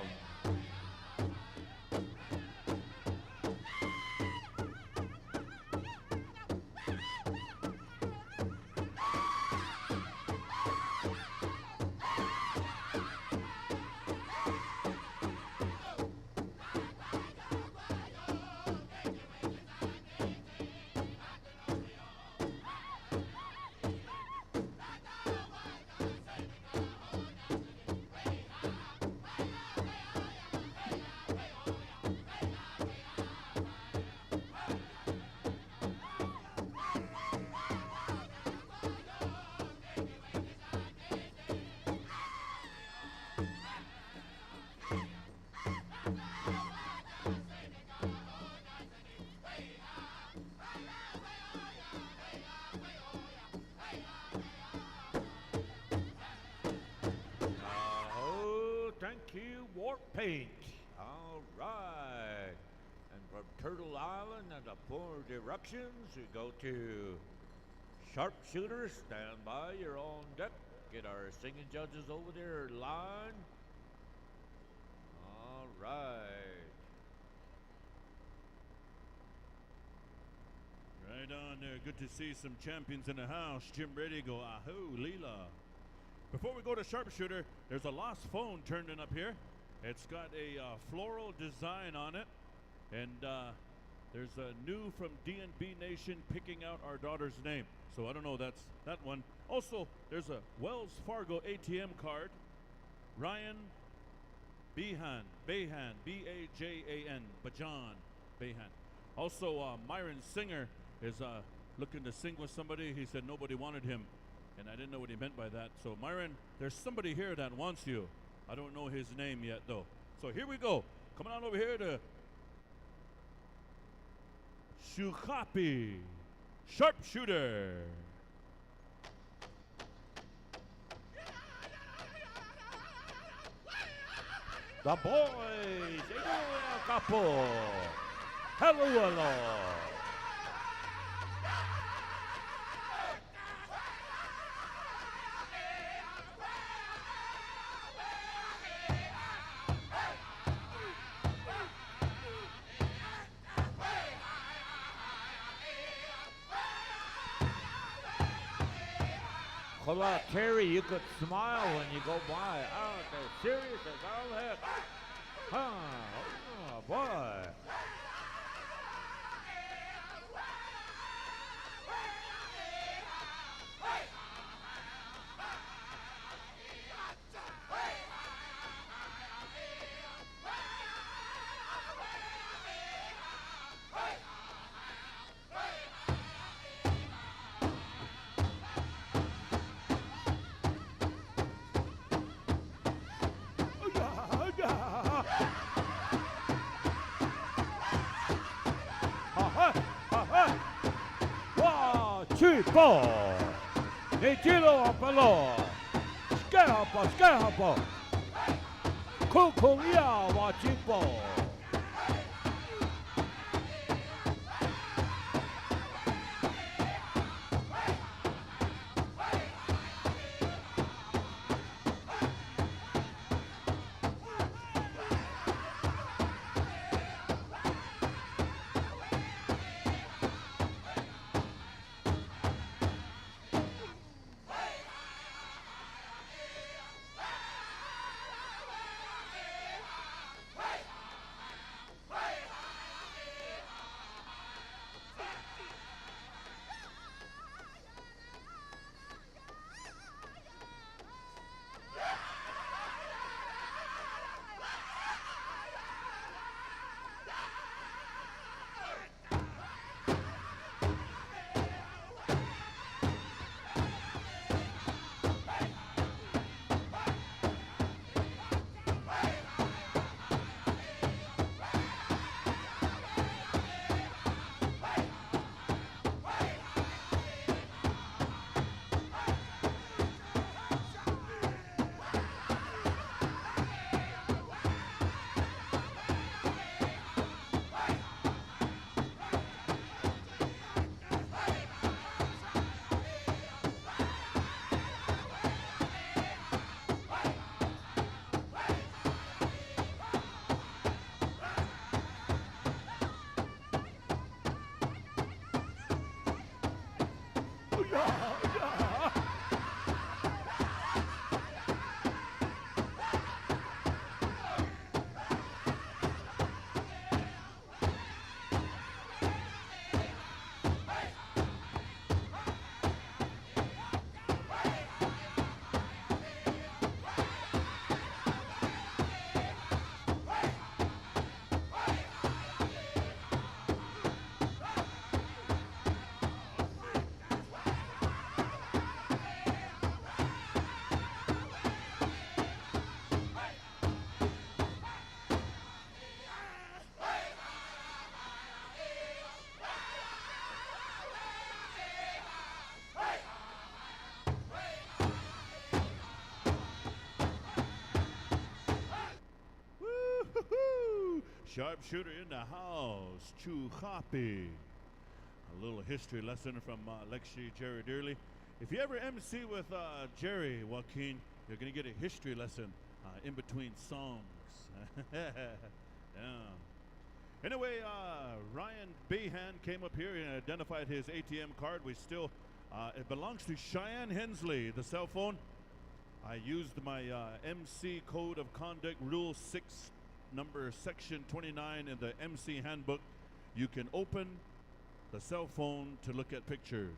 Thank you, Warp Paint. All right. And from Turtle Island and the four directions, we go to Sharpshooter. Stand by, you're on deck. Get our singing judges over there in line. All right. Right on there. Good to see some champions in the house. Jim Ready go, ahoo, Leela. Before we go to Sharpshooter, there's a lost phone turned in up here. It's got a floral design on it. And there's a new from DNB Nation picking out our daughter's name. So I don't know, that's that one. Also, there's a Wells Fargo ATM card. Ryan Behan, B-A-J-A-N, Bajan, Behan. Also, Myron Singer is looking to sing with somebody. He said nobody wanted him. And I didn't know what he meant by that. So, Myron, there's somebody here that wants you. I don't know his name yet, though. So, here we go. Coming on over here to Shukapi, sharpshooter. The boys, Eduardo Capo. Hello, hello. Hola, Terry, you could smile when you go by. Oh, they're serious as all heck. Huh, oh, boy. Tipo, ne tiro a pelo, scalpo, cuculia wa tipo. Sharpshooter in the house, Chuhapi. A little history lesson from Lexi Jerry Dearly. If you ever MC with Jerry Joaquin, you're going to get a history lesson in between songs. Yeah. Anyway, Ryan Behan came up here and identified his ATM card. It belongs to Cheyenne Hensley, the cell phone. I used my MC Code of Conduct Rule 6, number section 29 in the MC handbook. You can open the cell phone to look at pictures.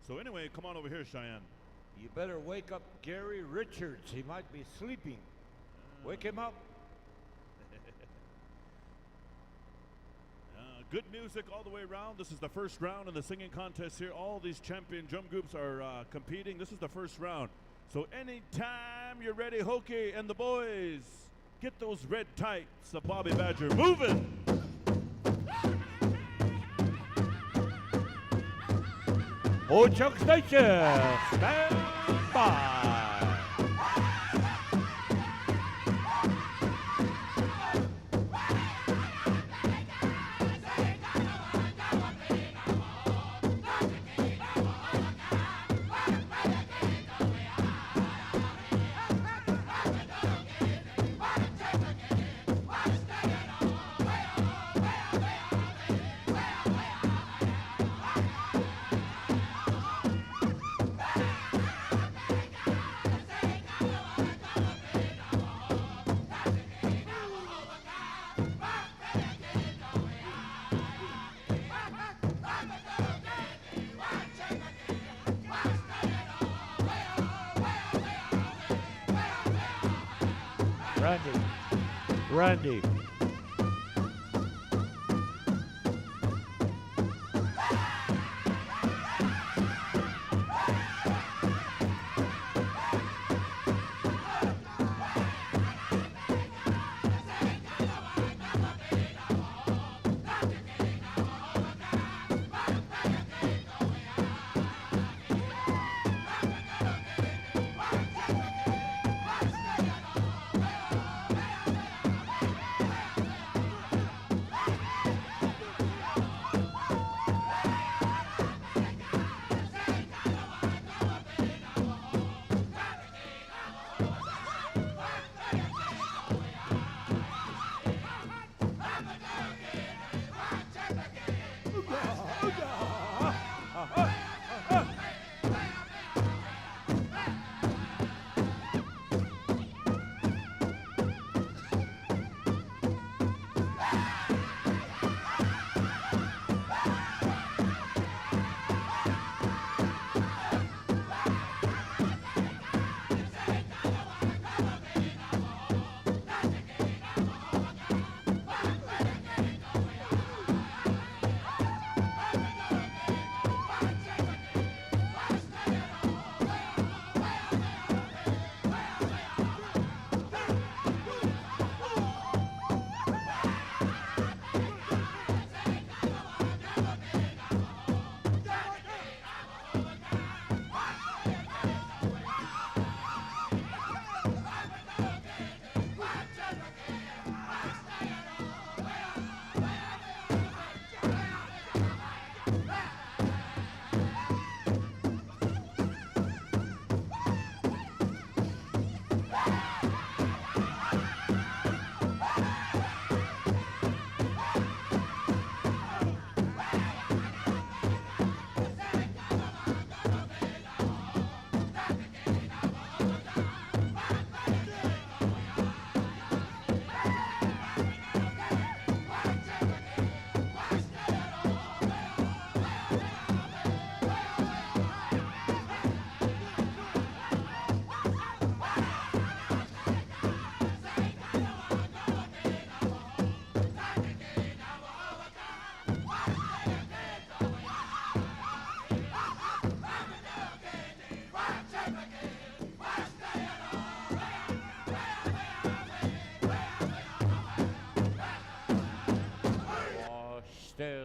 So anyway, come on over here, Cheyenne. You better wake up Gary Richards. He might be sleeping. Wake him up. Good music all the way around. This is the first round in the singing contest here. All these champion drum groups are competing. This is the first round. So anytime you're ready, Hokey and the boys, get those red tights of Bobby Badger moving. Ho-Chunk Station, stand by. Randy.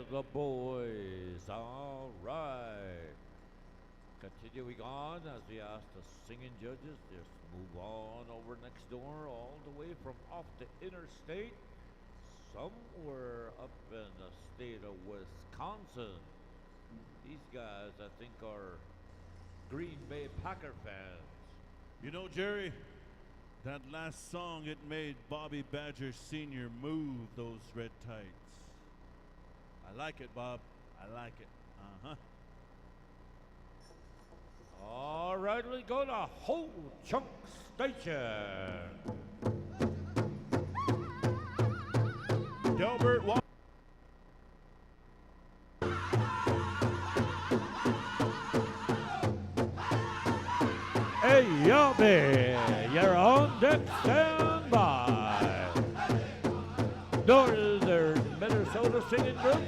The boys, all right. Continuing on as we ask the singing judges, just move on over next door, all the way from off the interstate, somewhere up in the state of Wisconsin. These guys, I think, are Green Bay Packer fans. You know, Jerry, that last song, it made Bobby Badger Sr. move those red tights. I like it, Bob. I like it. Uh-huh. All right, let's go to Ho-Chunk Station. Delbert Hey, Yummy, you're on deck, stand by. Northern Minnesota Singing Group.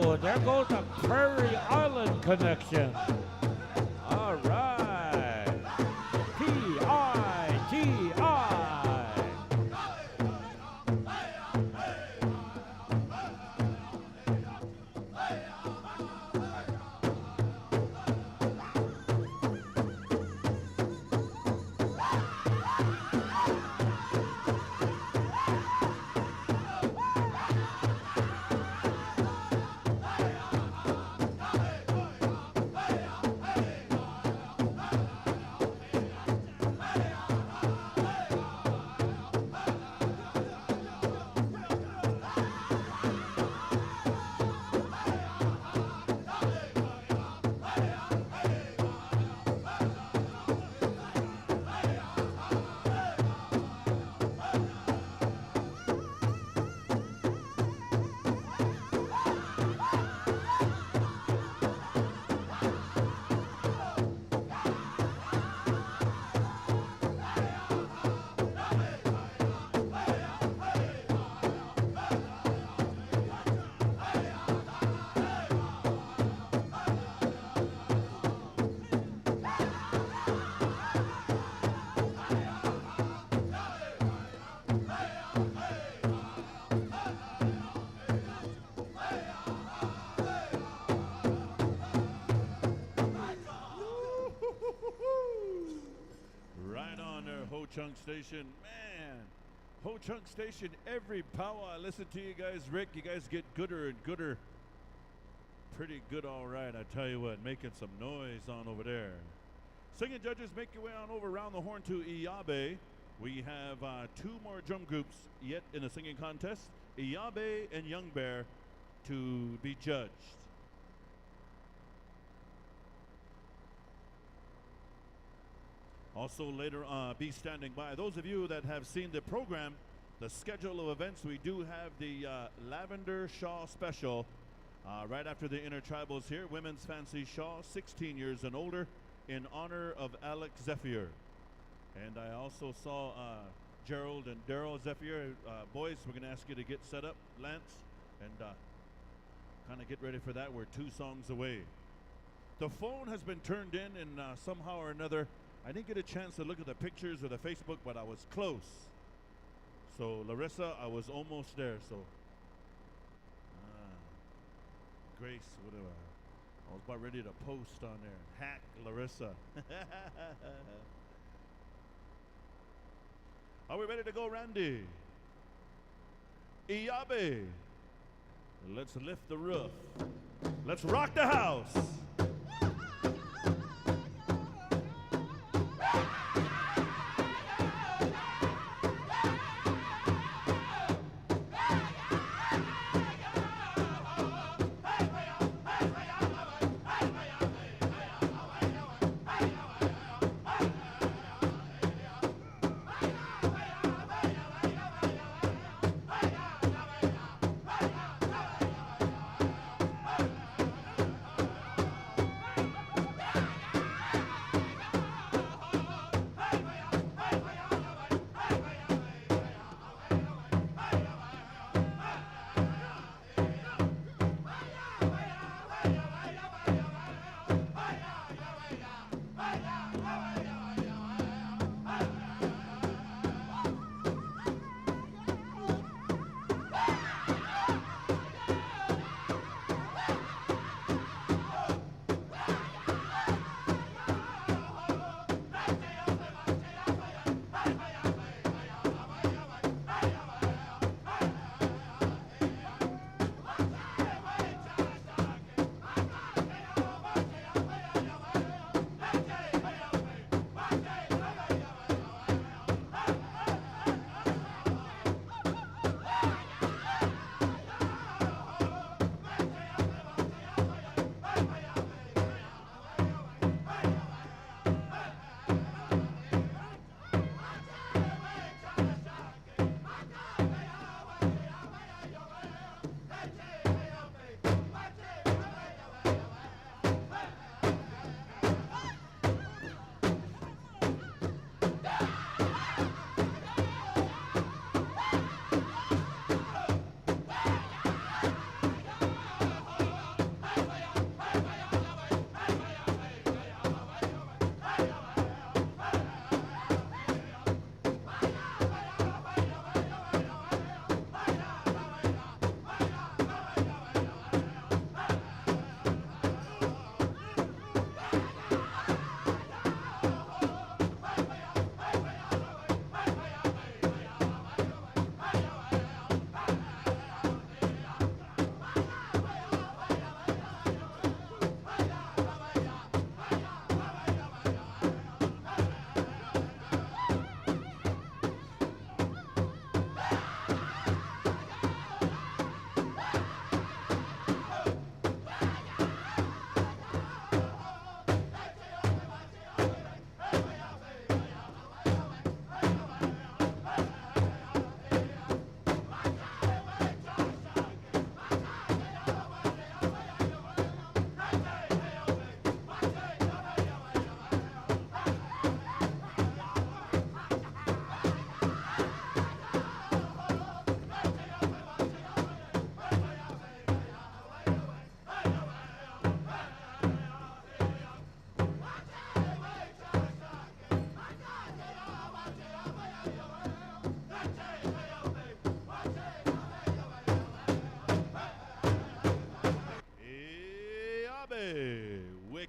Oh, there goes a Prairie Island connection. All right. P-I-T-I. Right on there, Ho Chunk Station. Man, Ho Chunk Station, every powwow I listen to you guys, Rick, you guys get gooder and gooder. Pretty good, all right, I tell you what, making some noise on over there. Singing judges, make your way on over around the horn to Iyabe. We have two more drum groups yet in the singing contest, Iyabe and Young Bear, to be judged. Also later be standing by. Those of you that have seen the program, the schedule of events, we do have the Lavender Shawl Special right after the intertribals here. Women's Fancy Shawl, 16 years and older, in honor of Alex Zephyr. And I also saw Gerald and Daryl Zephyr. Boys, we're going to ask you to get set up, Lance, and kind of get ready for that. We're 2 songs away. The phone has been turned in, and somehow or another, I didn't get a chance to look at the pictures or the Facebook, but I was close. So, Larissa, I was almost there. So, Grace, whatever. I was about ready to post on there. Hack Larissa. Are we ready to go, Randy? Iyabe. Let's lift the roof. Let's rock the house.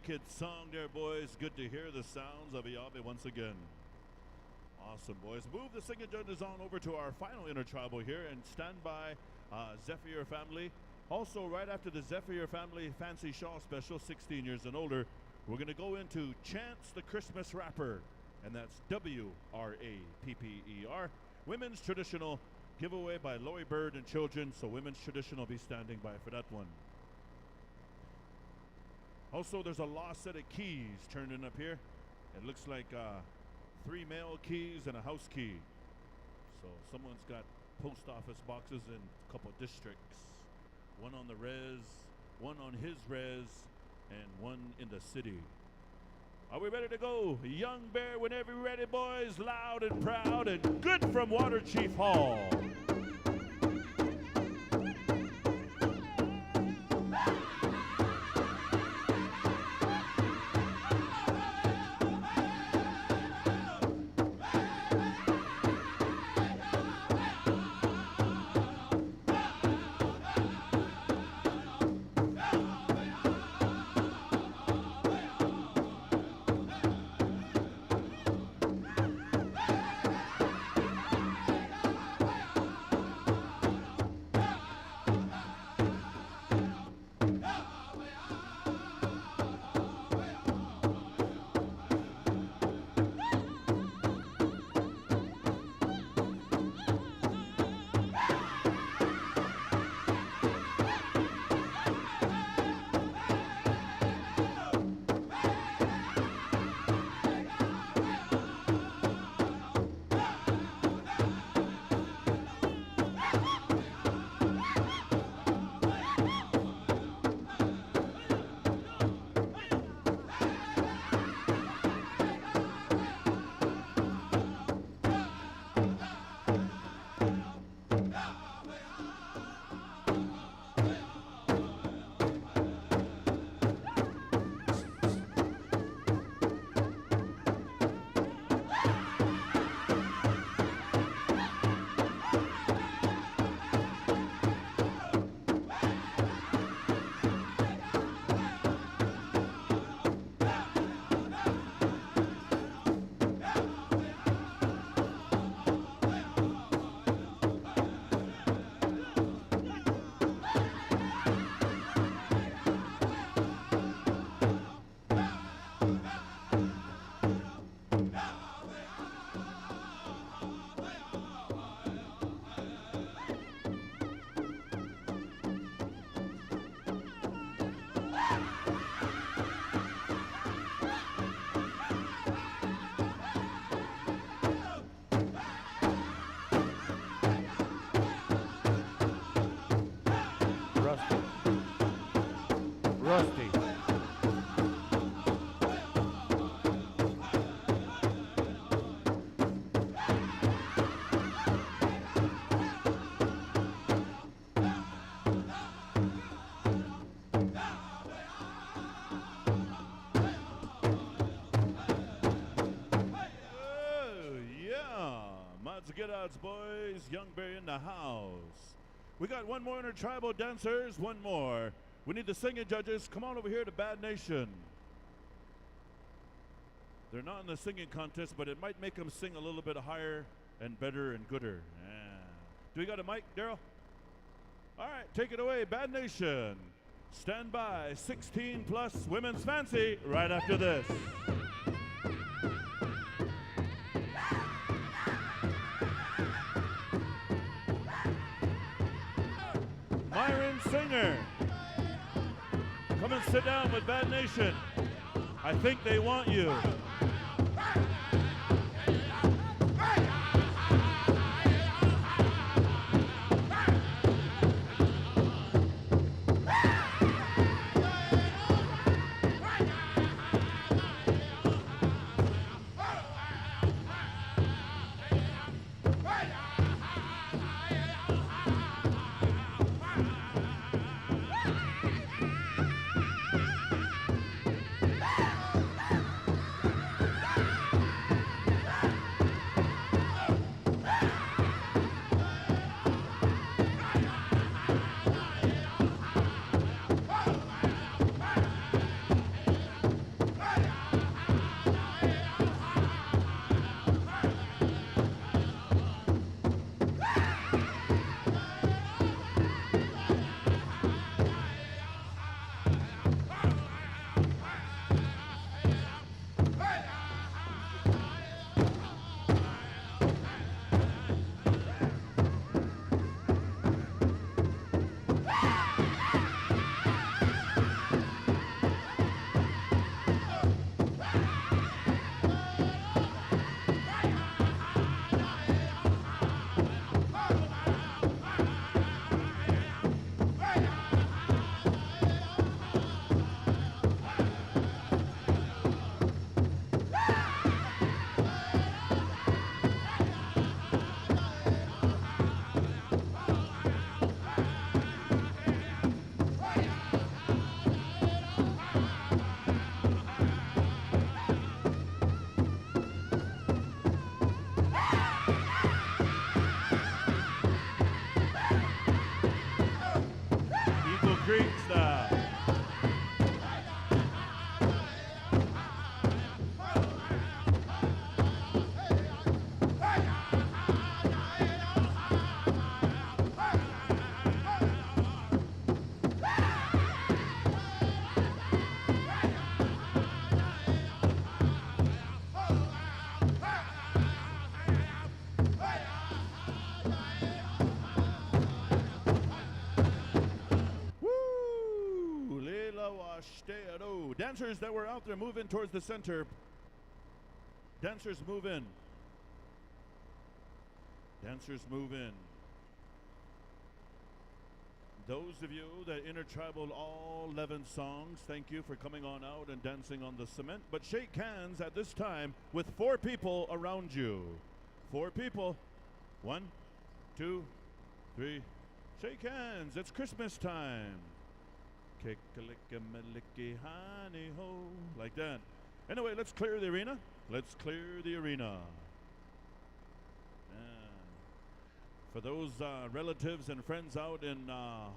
Kid song there, boys. Good to hear the sounds of Iyabe once again. Awesome, boys. Move the singing judges on over to our final intertribal here and stand by Zephyr family. Also, right after the Zephyr family fancy shawl special, 16 years and older, we're going to go into Chance the Christmas Rapper, and that's WRAPPER. Women's traditional giveaway by Lori Bird and children, so women's traditional be standing by for that one. Also, there's a lost set of keys turning up here. It looks like 3 male keys and a house key. So someone's got post office boxes in a couple districts. One on the res, one on his res, and one in the city. Are we ready to go? Young Bear, whenever you're ready, boys. Loud and proud and good from Water Chief Hall. Rusty. Get outs, boys. Young Bear in the house. We got one more intertribal dancers. One more. We need the singing judges. Come on over here to Bad Nation. They're not in the singing contest, but it might make them sing a little bit higher and better and gooder. Yeah. Do we got a mic, Daryl? All right, take it away, Bad Nation. Stand by. 16 plus women's fancy right after this. Myron Singer. Come and sit down with Bad Nation. I think they want you. Creek style. Woo! Lela Washteado. Dancers that were out there, move in towards the center. Dancers move in. Dancers move in. Those of you that intertribal all 11 songs, thank you for coming on out and dancing on the cement. But shake hands at this time with 4 people around you. 4 people. 1, 2, 3. Shake hands. It's Christmas time. Kick-a-lick-a-ma-licky, honey-ho. Like that. Anyway, let's clear the arena. Let's clear the arena. For those relatives and friends out in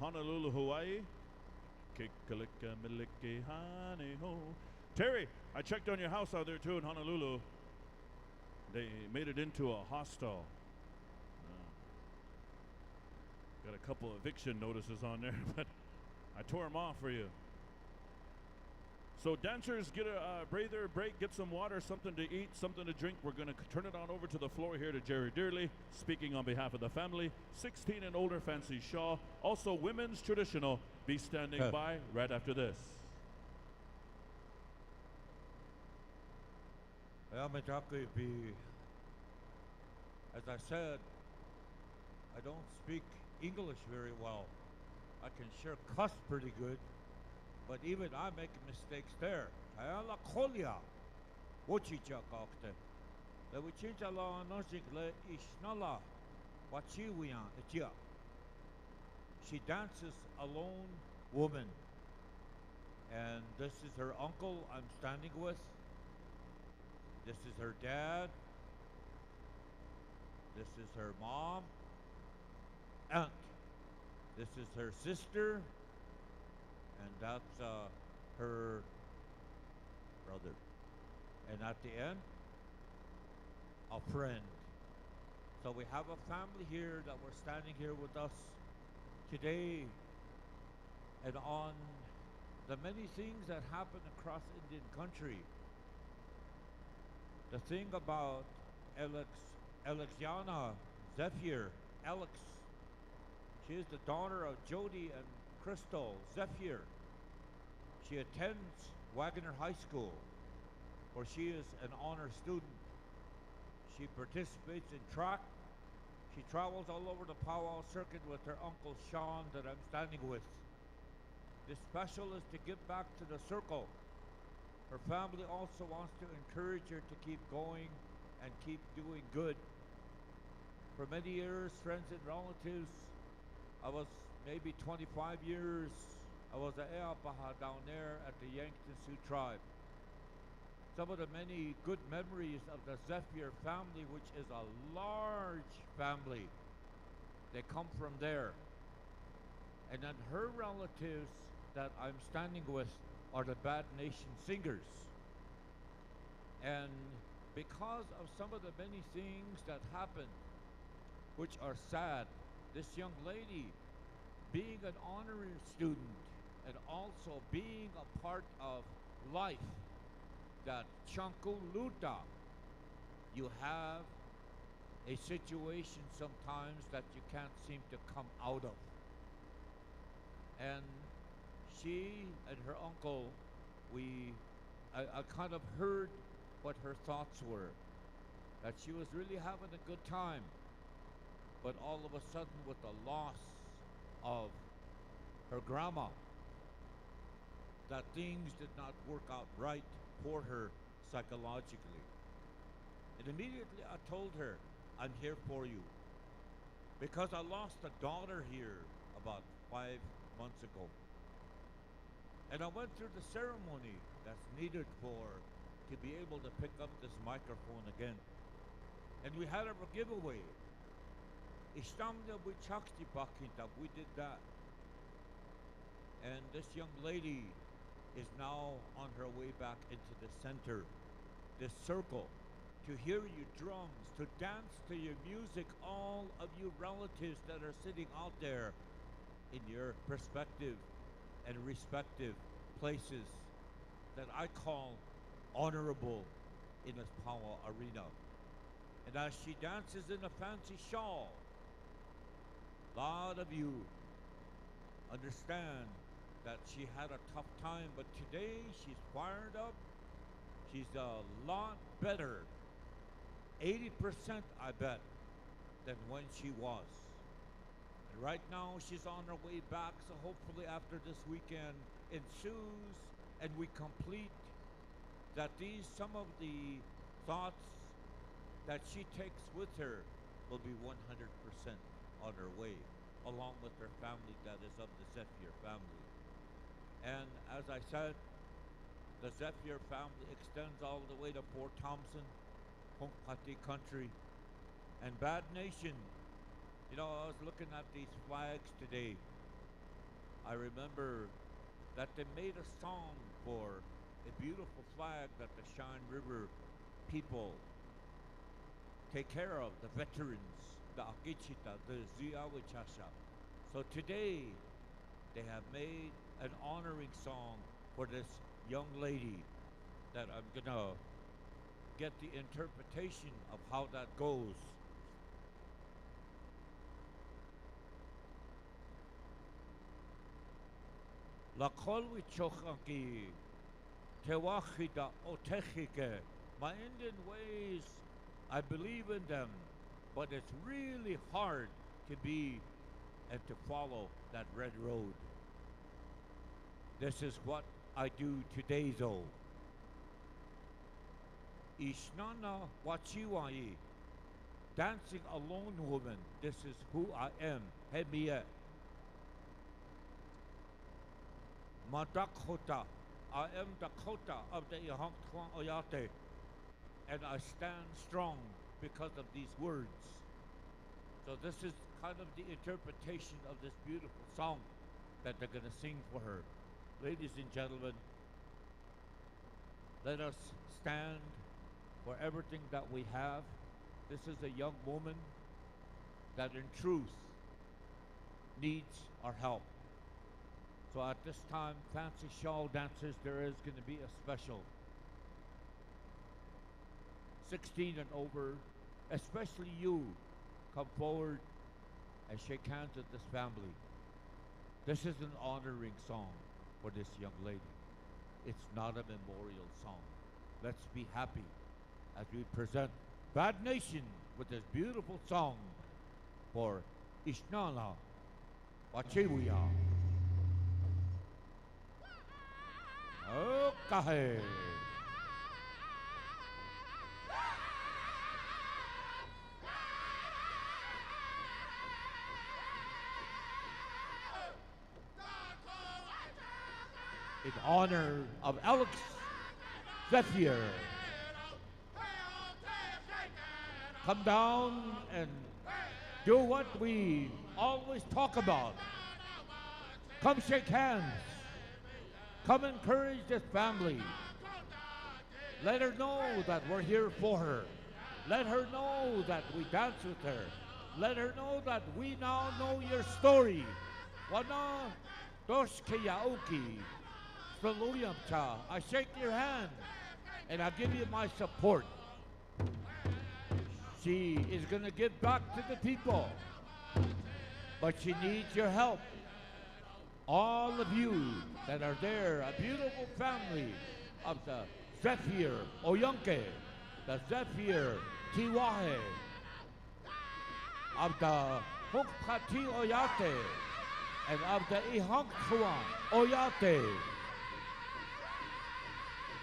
Honolulu, Hawaii, kick-a-lick-a-ma-licky, honey-ho. Terry, I checked on your house out there too in Honolulu. They made it into a hostel. Got a couple eviction notices on there, but I tore them off for you. So dancers, get a breather, break, get some water, something to eat, something to drink. We're going to turn it on over to the floor here to Jerry Dearly, speaking on behalf of the family. 16 and older, fancy shawl. Also, women's traditional. Be standing by right after this. As I said, I don't speak English very well. I can sure cuss pretty good, but even I make mistakes there. Ayala kolia, wochicha kakte. Le wichincha la nozik le ishnala, wachiwian etia. She dances alone, woman, and this is her uncle I'm standing with. This is her dad. This is her mom, aunt. This is her sister, and that's her brother. And at the end, a friend. So we have a family here that we're standing here with us today, and on the many things that happen across Indian country. The thing about Alexiana Zephyr, Alex, she is the daughter of Jody and Crystal Zephyr. She attends Wagner High School, where she is an honor student. She participates in track. She travels all over the PowWows circuit with her uncle Sean that I'm standing with. The special is to give back to the circle. Her family also wants to encourage her to keep going and keep doing good. For many years, friends and relatives, I was maybe 25 years, I was a Eapaha down there at the Yankton Sioux tribe. Some of the many good memories of the Zephyr family, which is a large family, they come from there. And then her relatives that I'm standing with are the Bad Nation Singers. And because of some of the many things that happen, which are sad, this young lady, being an honorary student and also being a part of life, that Chanku Luta, you have a situation sometimes that you can't seem to come out of. And she and her uncle, I kind of heard what her thoughts were, that she was really having a good time, but all of a sudden with the loss of her grandma, that things did not work out right for her psychologically. And immediately I told her, I'm here for you. Because I lost a daughter here about 5 months ago. And I went through the ceremony that's needed to be able to pick up this microphone again. And we had a giveaway. We did that. this young lady is now on her way back into the center, this circle, to hear you drums, to dance to your music, all of you relatives that are sitting out there in your perspective and respective places that I call honorable in this Powwow arena. And as she dances in a fancy shawl, a lot of you understand that she had a tough time, but today she's fired up. She's a lot better, 80% I bet, than when she was. And right now she's on her way back, so hopefully after this weekend ensues and we complete that some of the thoughts that she takes with her will be 100% on her way, along with her family that is of the Zephyr family. And as I said, the Zephyr family extends all the way to Port Thompson, Hongpati country, and Bad Nation. You know, I was looking at these flags today. I remember that they made a song for a beautiful flag that the Shine River people take care of, the veterans, the Akichita, the Ziawichasha. So today, they have made an honoring song for this young lady that I'm gonna get the interpretation of how that goes. La kolwi chokhanki tewachida otechike. My Indian ways, I believe in them, but it's really hard to be and to follow that red road. This is what I do today though. Ishnana wachiwai, dancing a lone woman. This is who I am. Hemiye. Madakota, I am Dakota of the Ihanktuan Oyate, and I stand strong because of these words. So this is kind of the interpretation of this beautiful song that they're going to sing for her. Ladies and gentlemen, let us stand for everything that we have. This is a young woman that in truth needs our help. So at this time, fancy shawl dancers, there is going to be a special 16 and over, especially you, come forward and shake hands with this family. This is an honoring song for this young lady. It's not a memorial song. Let's be happy as we present Bad Nation with this beautiful song for Ishnala Wachiwuya. Okay. In honor of Alex Zephyr, come down and do what we always talk about. Come shake hands. Come encourage this family. Let her know that we're here for her. Let her know that we dance with her. Let her know that we now know your story. Wana dos kiyaoki. Saluyamcha. I shake your hand and I give you my support. She is going to give back to the people, but she needs your help. All of you that are there, a beautiful family of the Zephyr Oyonke, the Zephyr Tiwahe, of the Hukpati Oyate, and of the Ihanktuan Oyate.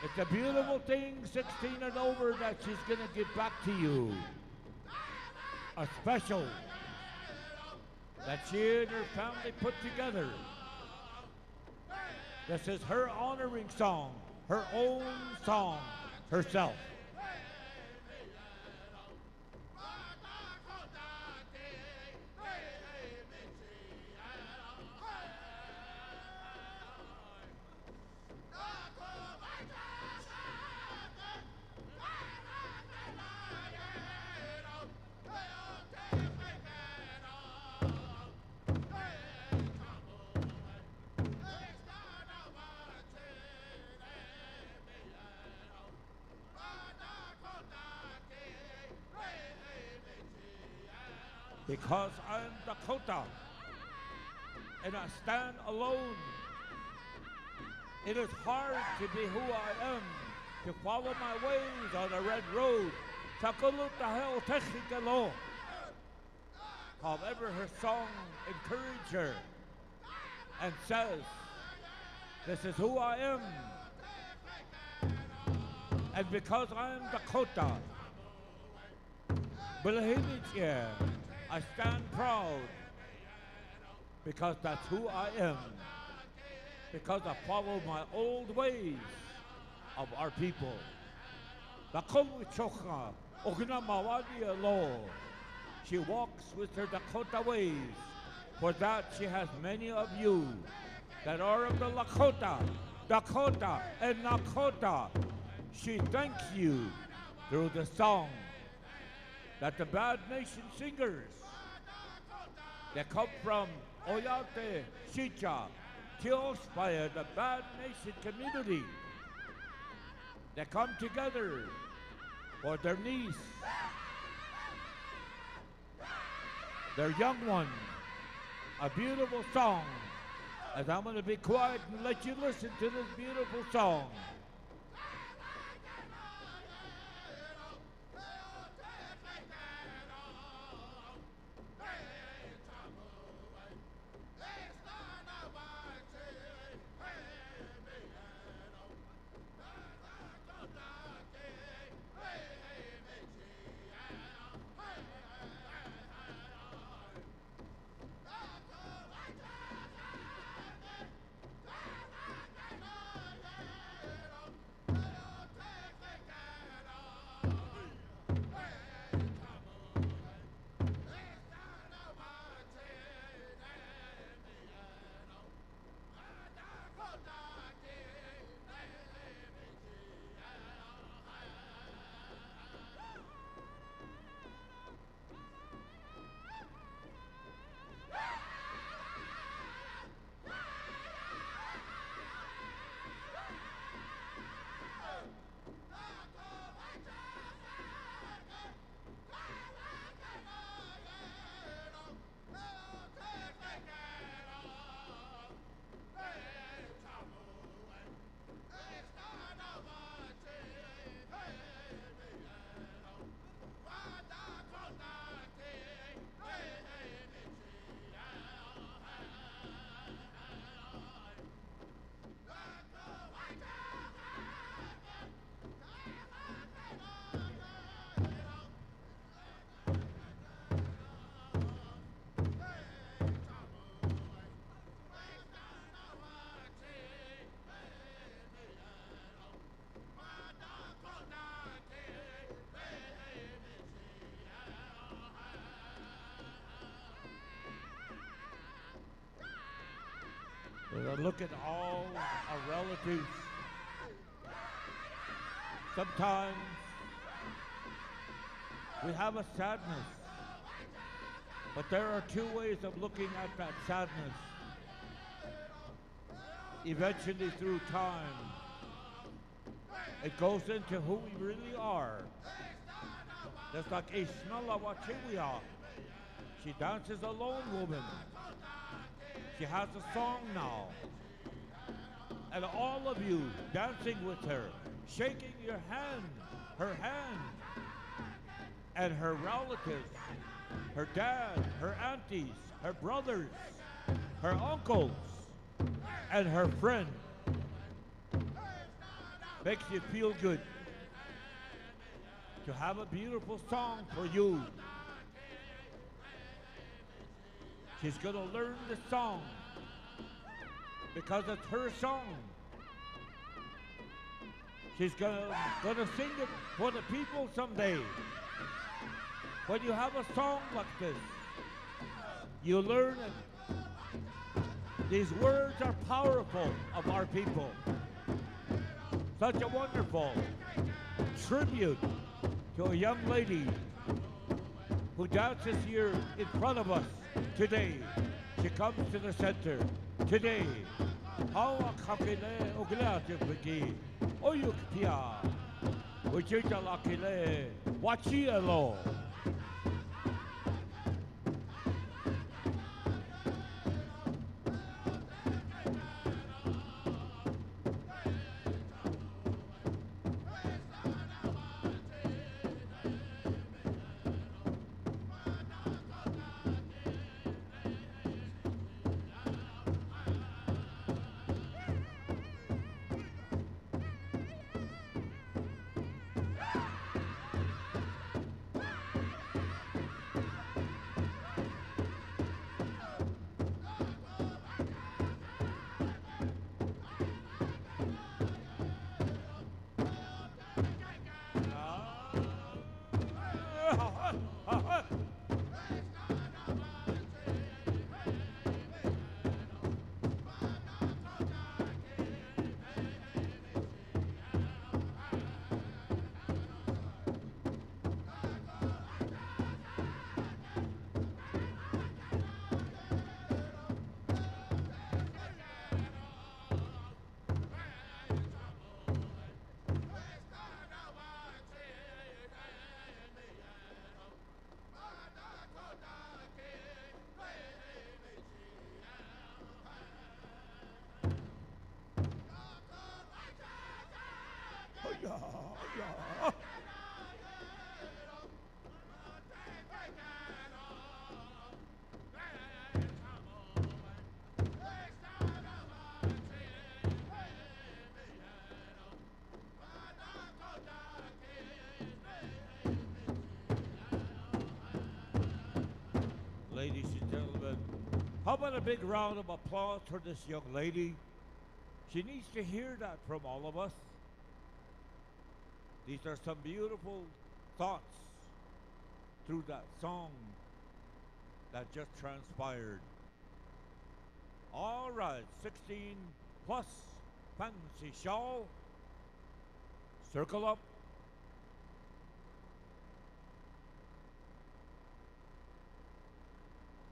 It's a beautiful thing, 16 and over, that she's going to give back to you. A special that she and her family put together. This is her honoring song, her own song, herself. because I'm Dakota and I stand alone. It is hard to be who I am, to follow my ways on a red road. However, her song encouraged her and says, this is who I am. And because I'm Dakota, I stand proud because that's who I am. Because I follow my old ways of our people. She walks with her Dakota ways. For that she has many of you that are of the Lakota, Dakota, and Nakota. She thanks you through the song that the Bad Nation singers that come from Oyate, Chicha, Teospaya, the Bad Nation community, that come together for their niece, their young one, a beautiful song. As I'm going to be quiet and let you listen to this beautiful song. Look at all our relatives. Sometimes we have a sadness, but there are two ways of looking at that sadness. Eventually through time, it goes into who we really are. Just like Ishnala Wachiwia. She dances a lone woman. She has a song now. And all of you dancing with her, shaking your hand, her hand, and her relatives, her dad, her aunties, her brothers, her uncles, and her friend. Makes you feel good to have a beautiful song for you. She's gonna learn the song because it's her song. She's gonna sing it for the people someday. When you have a song like this, you learn it. These words are powerful of our people. Such a wonderful tribute to a young lady who dances here in front of us today. She comes to the center today. Hawa kakile oglate pagi oyuk pia ujita lakile wachielo. How about a big round of applause for this young lady? She needs to hear that from all of us. These are some beautiful thoughts through that song that just transpired. All right, 16 plus fancy shawl. Circle up.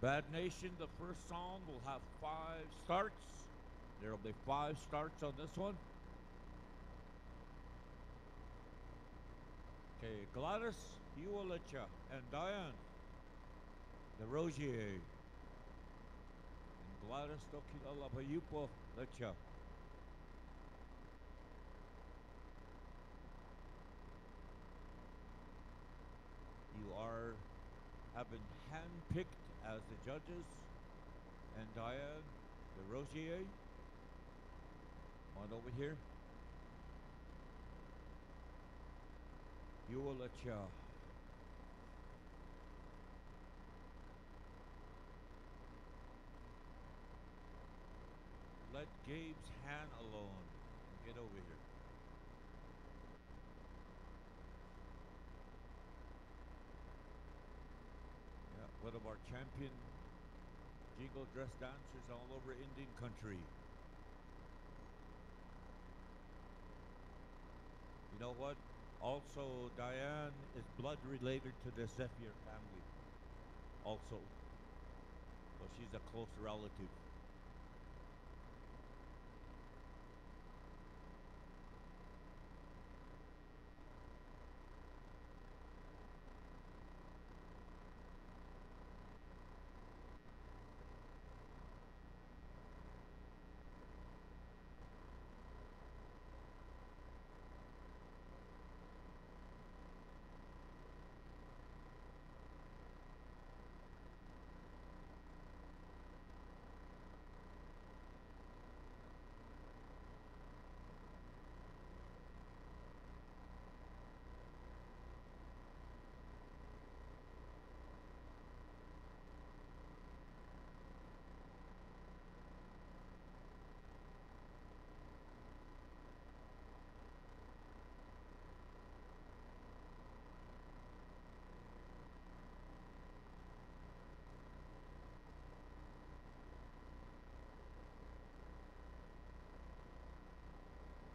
Bad Nation, the first song will have 5 starts. There will be 5 starts on this one. Okay, Gladys, Ualacha, and Diane, the Rosier. And Gladys, Dokila Lapayupo, Lecha. You have been handpicked as the judges, and Diane, the Rosier, on over here. Ualacha. Let Gabe's hand alone. Get over here. Yeah, one of our champion jingle dress dancers all over Indian country. You know what? Also, Diane is blood related to the Zephyr family. Also. So she's a close relative.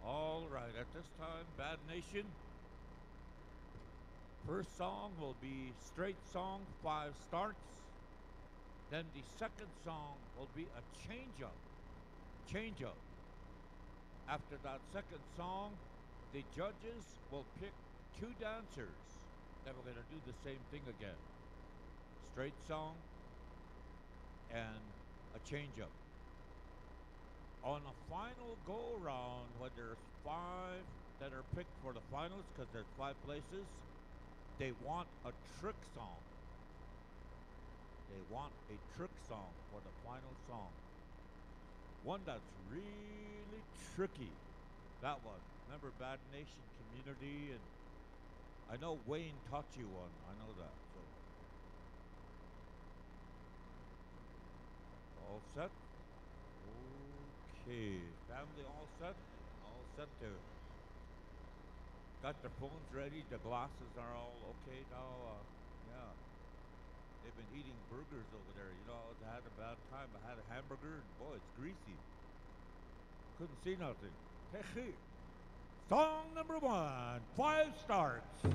All right, at this time, Bad Nation. First song will be straight song, 5 starts. Then the second song will be a change-up. Change-up. After that second song, the judges will pick 2 dancers. Then we're going to do the same thing again. Straight song and a change-up. On a final go-round, when there's 5 that are picked for the finals, because there's 5 places, they want a trick song. They want a trick song for the final song. One that's really tricky. That one. Remember Bad Nation Community? And I know Wayne taught you one. I know that. So. All set? Okay. Family all set? All set too. Got their phones ready. The glasses are all okay now. Yeah. They've been eating burgers over there. You know, I had a bad time. I had a hamburger and boy, it's greasy. Couldn't see nothing. Hey. Song number 1, 5 starts.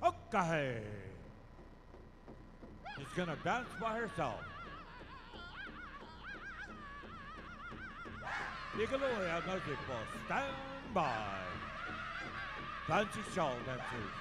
Okay. She's gonna dance by herself. Igaloya Nazipo, stand by. Fancy shawl dancers.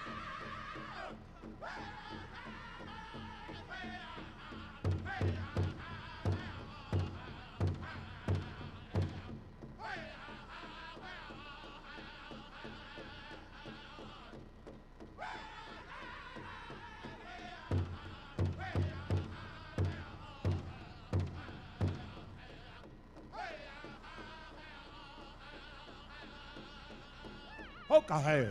Okay.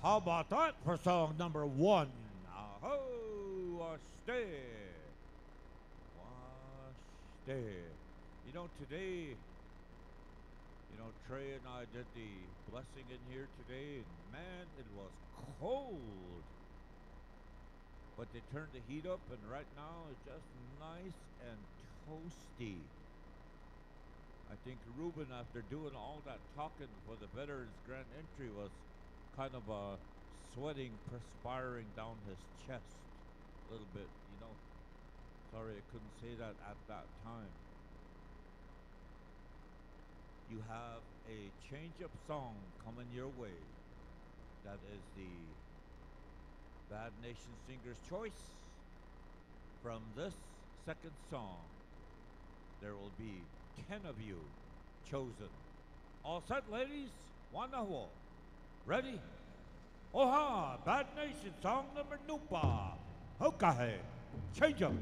How about that for song number 1? Aho, stay. Stay. You know, today, Trey and I did the blessing in here today, and man, it was cold. But they turned the heat up, and right now it's just nice and toasty. I think Ruben, after doing all that talking for the Veterans Grand Entry, was kind of sweating, perspiring down his chest a little bit, Sorry, I couldn't say that at that time. You have a change-up song coming your way. That is the Bad Nation Singer's choice. From this second song, there will be 10 of you chosen. All set, ladies? Wanaho. Ready? Oha! Bad Nation song number Nupa. Hokahe. Change up.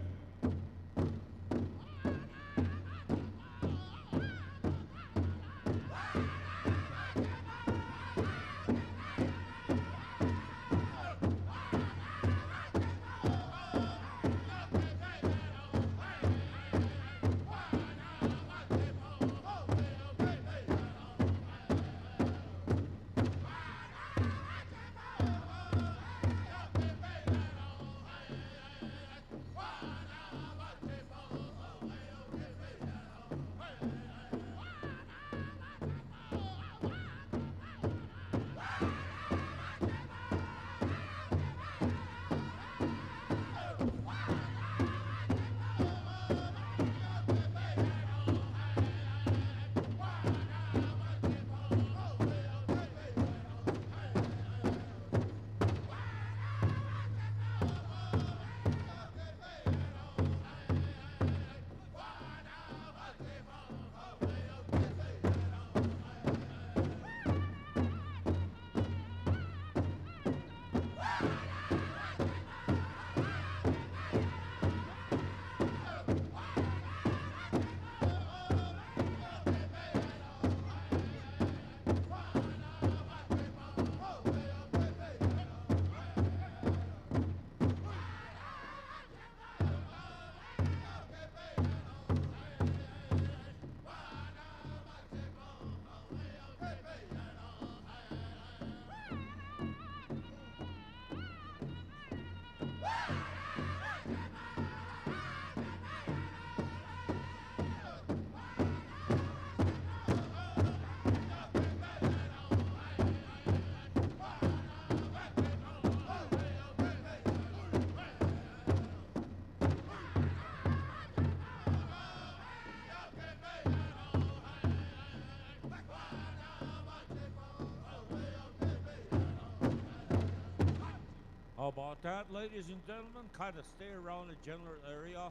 How about that, ladies and gentlemen? Kind of stay around the general area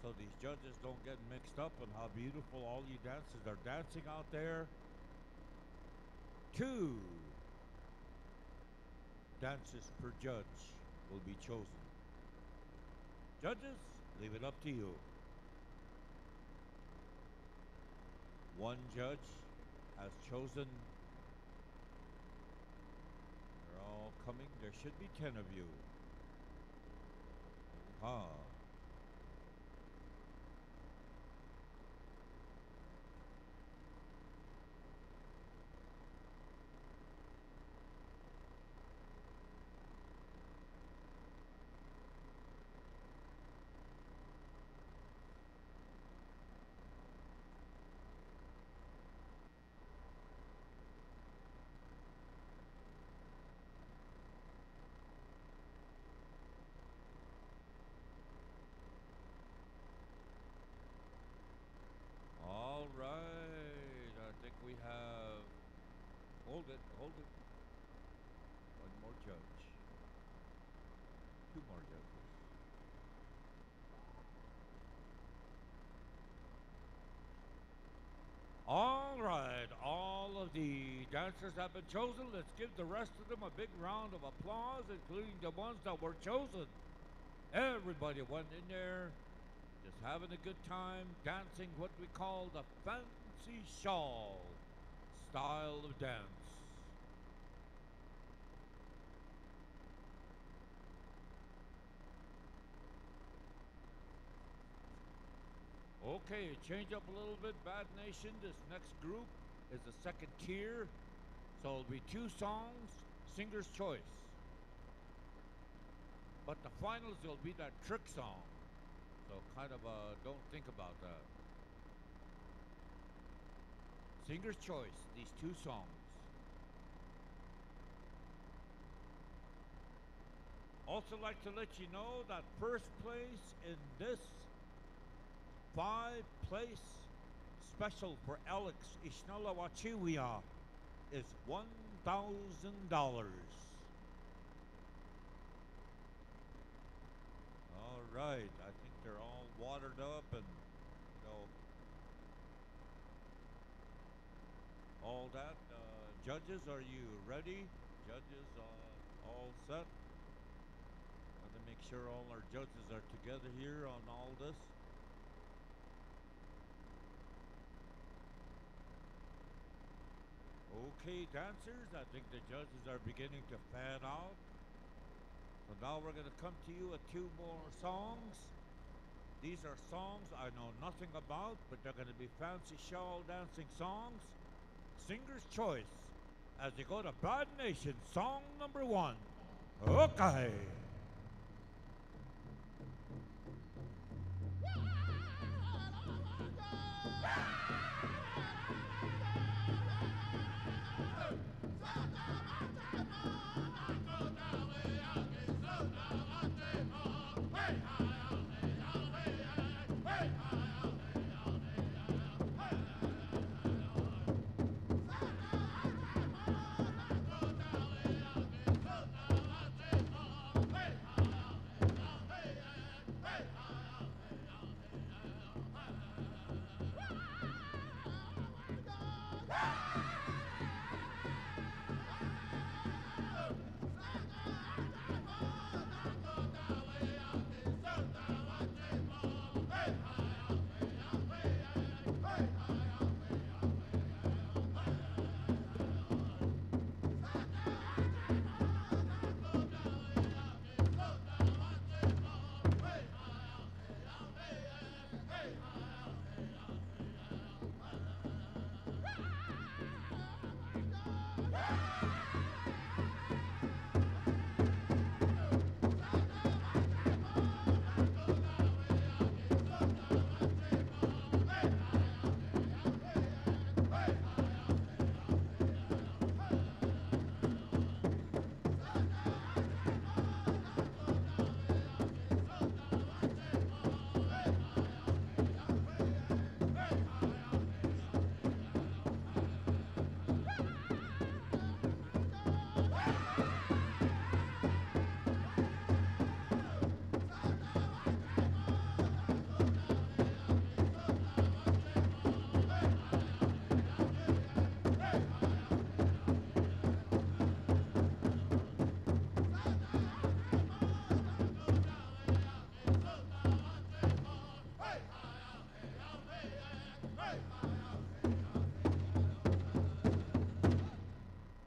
so these judges don't get mixed up on how beautiful all you dancers are dancing out there. 2 dancers per judge will be chosen. Judges, leave it up to you. 1 judge has chosen. All coming. There should be 10 of you. All right. I think we have. Hold it. 1 more judge. 2 more judges. All right. All of the dancers have been chosen. Let's give the rest of them a big round of applause, including the ones that were chosen. Everybody went in there just having a good time, dancing what we call the fancy shawl style of dance. Okay, change up a little bit, Bad Nation. This next group is the second tier. So it'll be 2 songs, singer's choice. But the finals will be that trick song. So kind of don't think about that. Singer's choice, these 2 songs. Also like to let you know that first place in this 5-place special for Alex Ishnalawachiwia is $1,000. All right, I think they're all watered up and, all that. Judges, are you ready? Judges, all set? Got to make sure all our judges are together here on all this. Okay, dancers, I think the judges are beginning to fan out. So now we're going to come to you with 2 more songs. These are songs I know nothing about, but they're going to be fancy shawl dancing songs. Singer's choice as they go to Bad Nation, song number 1. Okay.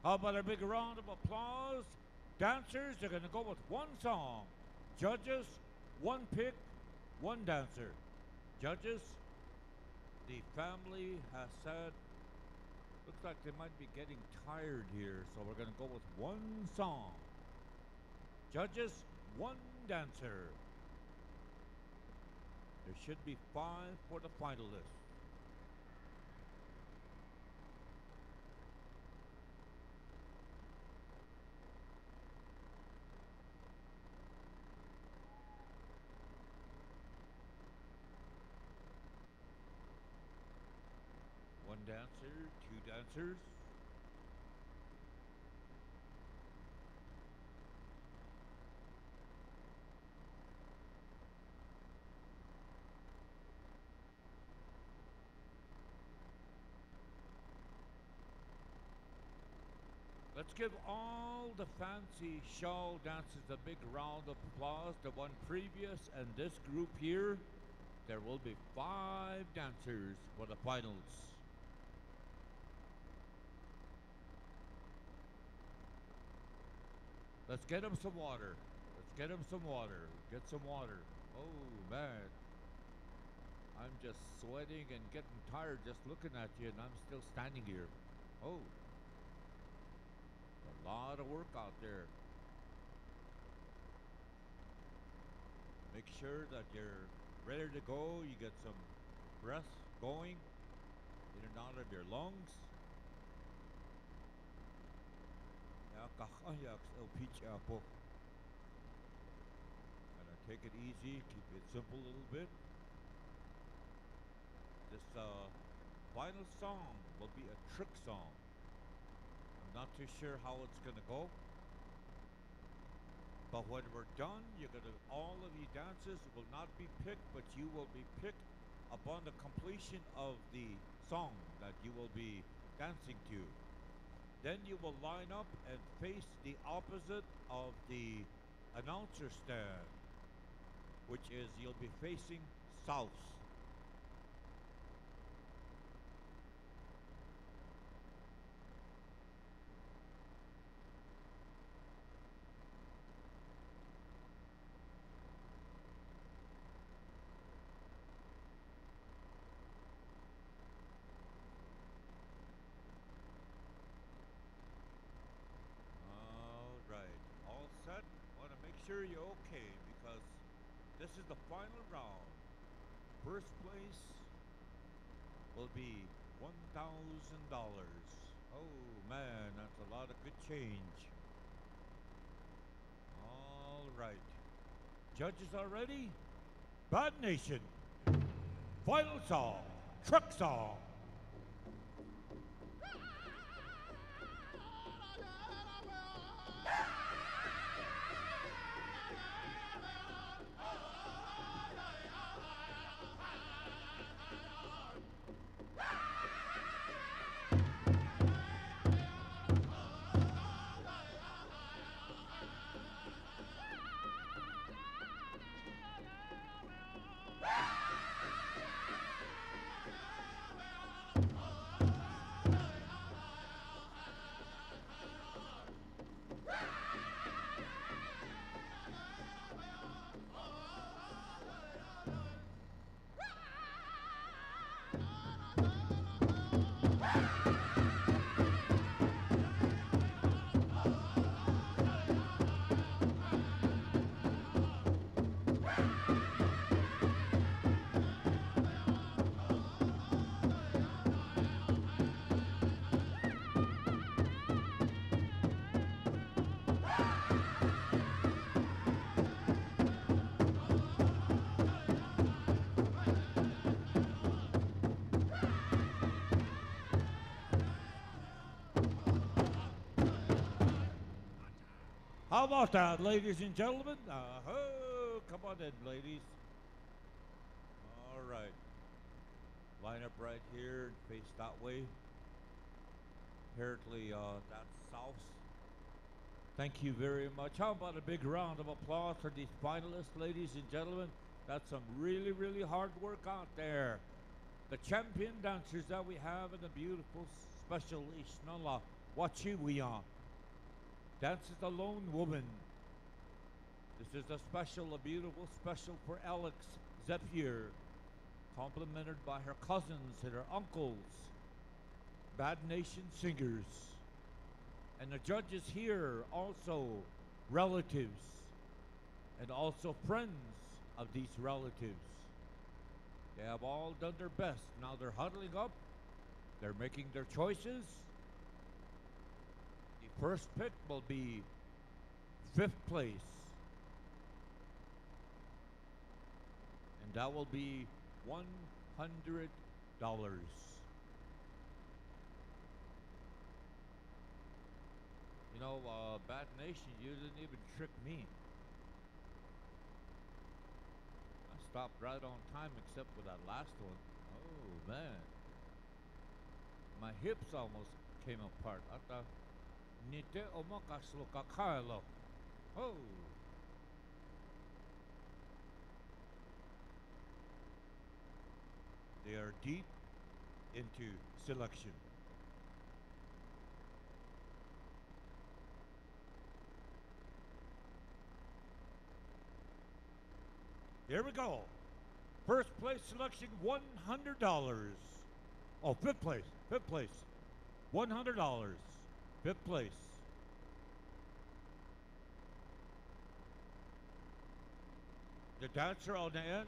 How about a big round of applause? Dancers, they're going to go with 1 song. Judges, 1 pick, 1 dancer. Judges, the family has said, looks like they might be getting tired here, so we're going to go with 1 song. Judges, 1 dancer. There should be 5 for the finalists. One dancer, 2 dancers. Let's give all the fancy shawl dancers a big round of applause. The one previous and this group here, there will be 5 dancers for the finals. Let's get him some water. Let's get him some water. Get some water. Oh, man. I'm just sweating and getting tired just looking at you, and I'm still standing here. Oh, a lot of work out there. Make sure that you're ready to go. You get some breath going in and out of your lungs. Gotta take it easy, keep it simple a little bit. This final song will be a trick song. I'm not too sure how it's gonna go. But when we're done, all of you dancers will not be picked, but you will be picked upon the completion of the song that you will be dancing to. Then you will line up and face the opposite of the announcer stand, which is you'll be facing south. Sure you're okay, because this is the final round. First place will be $1,000. Oh man, that's a lot of good change. All right. Judges are ready? Bad Nation. Final song. Truck song. How about that, ladies and gentlemen? Come on in, ladies. All right. Line up right here and face that way. Apparently, that's south. Thank you very much. How about a big round of applause for these finalists, ladies and gentlemen? That's some really, really hard work out there. The champion dancers that we have in the beautiful special Ishnala Wachiwiya. Dances the lone woman. This is a beautiful special for Alex Zephyr, complimented by her cousins and her uncles, Bad Nation singers. And the judges here also relatives and also friends of these relatives. They have all done their best. Now they're huddling up. They're making their choices. The first pick will be 5th place. And that will be $100. You know, Bad Nation, you didn't even trick me. I stopped right on time except for that last one. Oh, man. My hips almost came apart. Ata nite omakaslo kakalo. Oh. They are deep into selection. Here we go. First place selection, $100. Oh, fifth place. Fifth place. $100. Fifth place. The dancer on the end.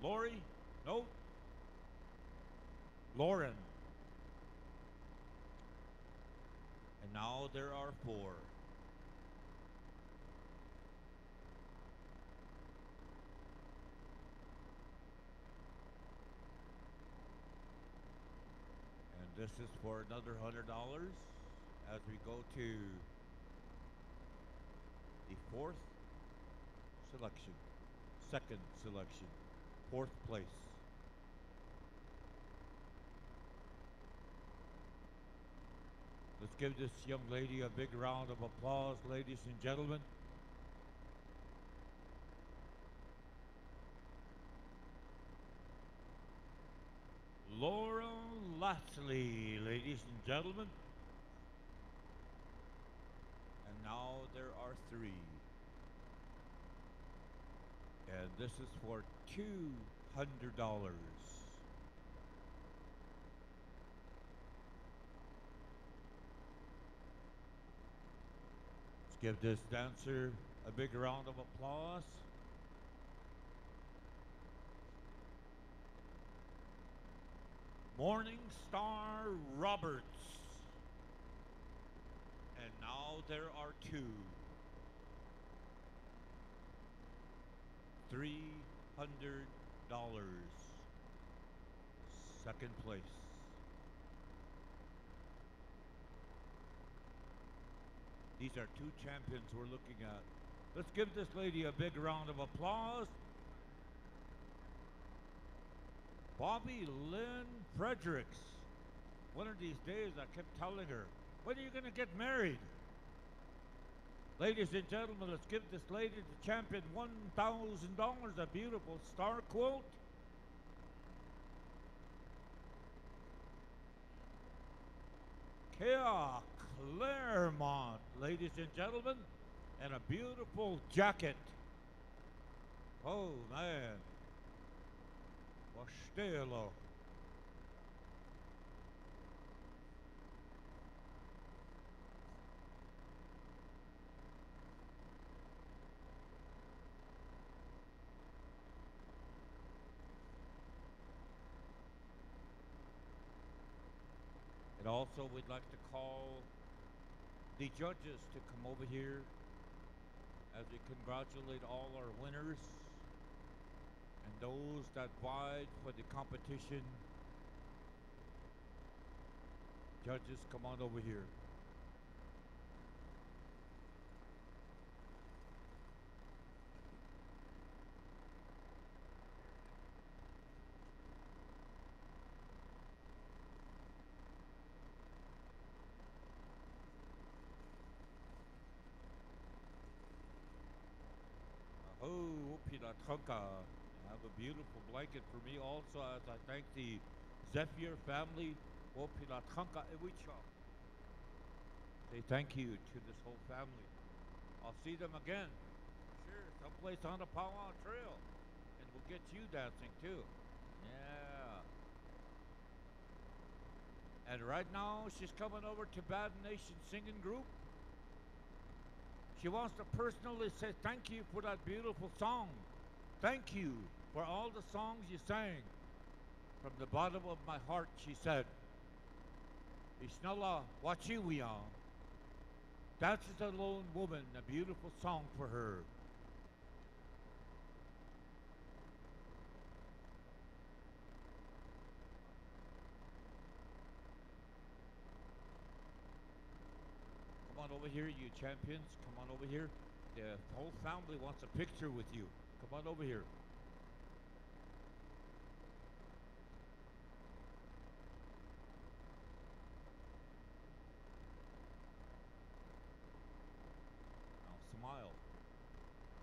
Lori? No. Lauren. And now there are 4. And this is for another $100 as we go to the 4th selection, 2nd selection, 4th place. Let's give this young lady a big round of applause, ladies and gentlemen. Laura Lashley, ladies and gentlemen. And now there are 3. And this is for $200. Give this dancer a big round of applause. Morning Star Roberts. And now there are 2. $300. Second place. These are 2 champions we're looking at. Let's give this lady a big round of applause. Bobby Lynn Fredericks. One of these days I kept telling her, when are you going to get married? Ladies and gentlemen, let's give this lady, the champion, $1,000, a beautiful star quote. Kea Claremont, ladies and gentlemen, and a beautiful jacket. Oh man, Wastelo. And also we'd like to call the judges to come over here as we congratulate all our winners and those that vied for the competition. Judges, come on over here. Oh, Opila Trunka. Have a beautiful blanket for me also as I thank the Zephyr family. Opila Trunka Ewicha. Say thank you to this whole family. I'll see them again. Sure, someplace on the PowWow Trail. And we'll get you dancing too. Yeah. And right now she's coming over to Bad Nation Singing Group. She wants to personally say thank you for that beautiful song. Thank you for all the songs you sang. From the bottom of my heart, she said, Ishnala Wachiwiya. That's a lone woman, a beautiful song for her. Come on over here, you champions. Come on over here. The whole family wants a picture with you. Come on over here. Now smile.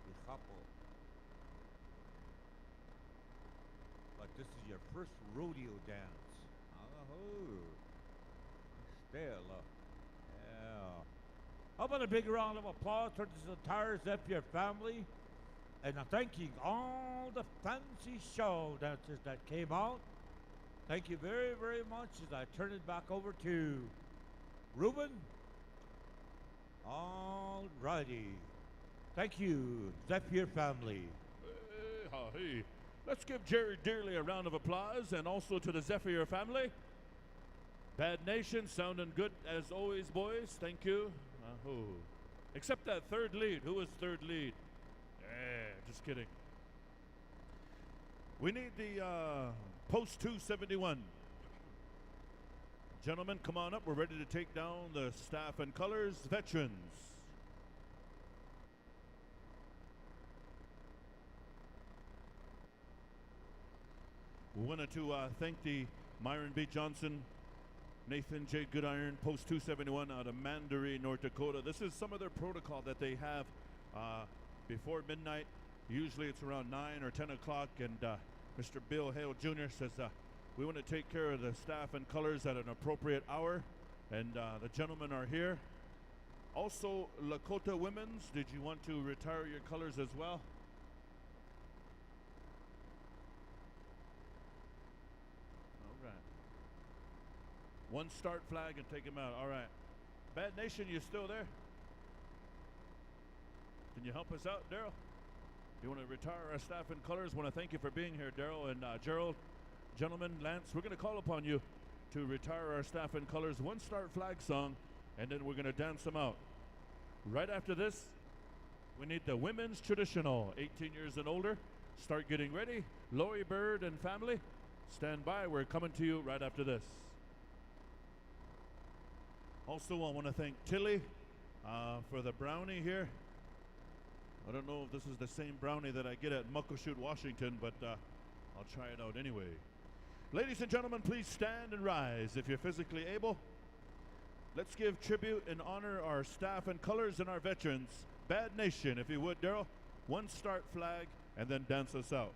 Ihapo. Like this is your first rodeo dance. Oh, Stella. Yeah. How about a big round of applause for this entire Zephyr family? And thanking all the fancy show dancers that came out. Thank you very, very much as I turn it back over to Ruben. All righty. Thank you, Zephyr family. Hey. Let's give Jerry Dearly a round of applause, and also to the Zephyr family. Bad Nation, sounding good as always, boys. Thank you. Except that third lead. Who was third lead? Just kidding. We need the post 271. Gentlemen, come on up. We're ready to take down the staff and colors veterans. We wanted to thank the Myron B. Johnson, Nathan J. Goodiron, Post 271 out of Mandaree, North Dakota. This is some of their protocol that they have before midnight. Usually it's around 9 or 10 o'clock, and Mr. Bill Hale Jr. says we want to take care of the staff and colors at an appropriate hour, and the gentlemen are here. Also, Lakota Women's, did you want to retire your colors as well? One start flag and take him out. All right. Bad Nation, you still there? Can you help us out, Daryl? You want to retire our staff and colors? Want to thank you for being here, Daryl and Gerald. Gentlemen, Lance, we're going to call upon you to retire our staff and colors. One start flag song, and then we're going to dance them out. Right after this, we need the women's traditional, 18 years and older. Start getting ready. Lori Bird and family, stand by. We're coming to you right after this. Also, I want to thank Tilly for the brownie here. I don't know if this is the same brownie that I get at Muckleshoot, Washington, but I'll try it out anyway. Ladies and gentlemen, please stand and rise if you're physically able. Let's give tribute and honor our staff and colors and our veterans. Bad Nation, if you would, Daryl. One start flag, and then dance us out.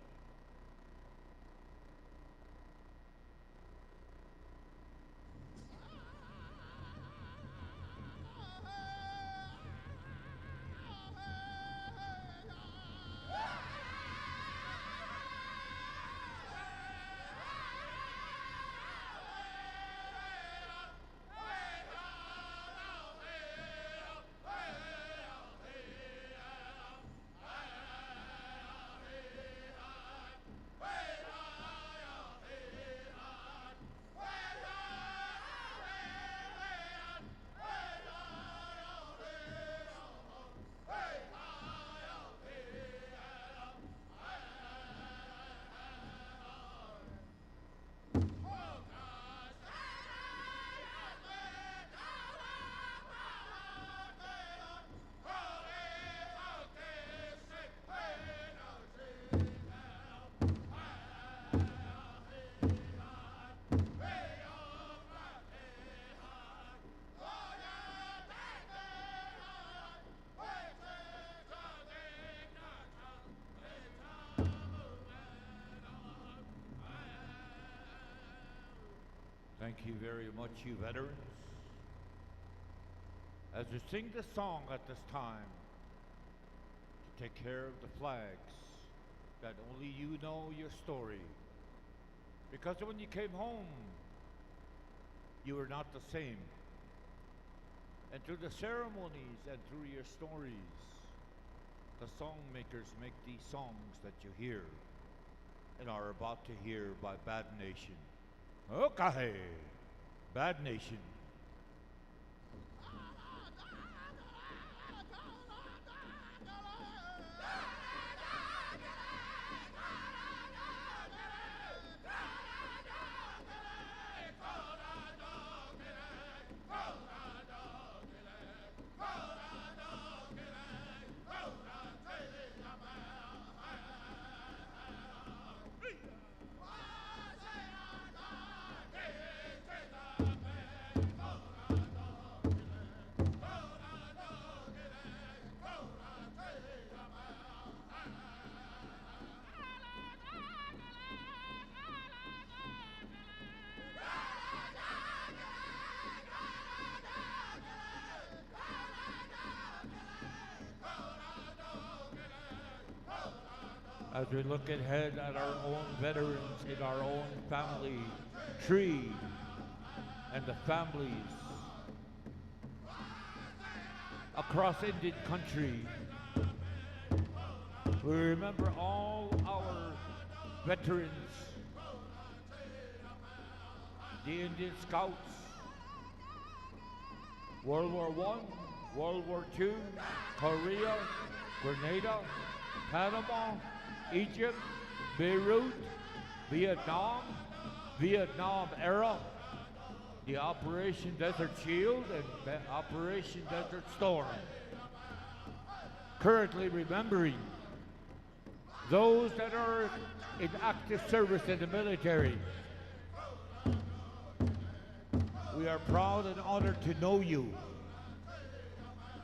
Thank you very much, you veterans. As we sing this song at this time, to take care of the flags, that only you know your story. Because when you came home, you were not the same. And through the ceremonies and through your stories, the song makers make these songs that you hear and are about to hear by Bad Nation. Okay, Bad Nation. as we look ahead at our own veterans in our own family tree and the families across Indian country. We remember all our veterans, the Indian Scouts, World War I, World War II, Korea, Grenada, Panama, Egypt, Beirut, Vietnam, Vietnam era, the Operation Desert Shield and Operation Desert Storm. Currently remembering those that are in active service in the military. We are proud and honored to know you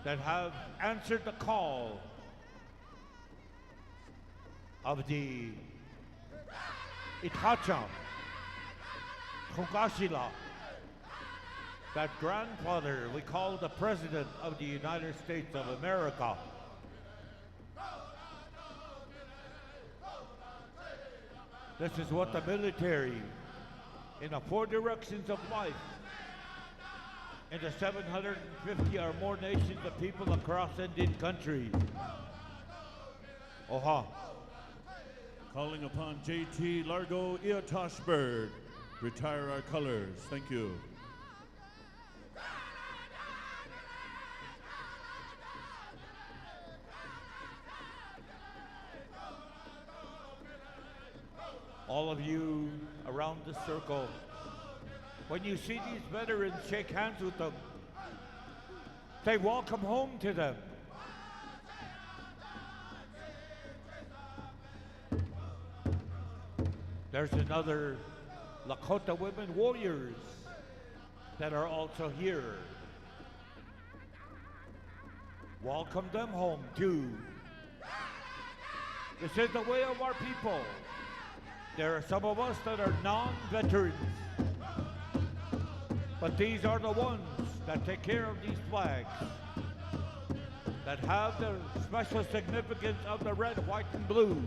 that have answered the call of the Itacha, Kongashila, that grandfather we call the President of the United States of America. This is what the military, in the 4 directions of life, in the 750 or more nations of people across Indian country. Oha. Calling upon JT Largo Eotoshberg. Retire our colors. Thank you. All of you around the circle, when you see these veterans, shake hands with them. Say welcome home to them. There's another Lakota women warriors that are also here. Welcome them home too. This is the way of our people. There are some of us that are non-veterans, but these are the ones that take care of these flags, that have the special significance of the red, white, and blue,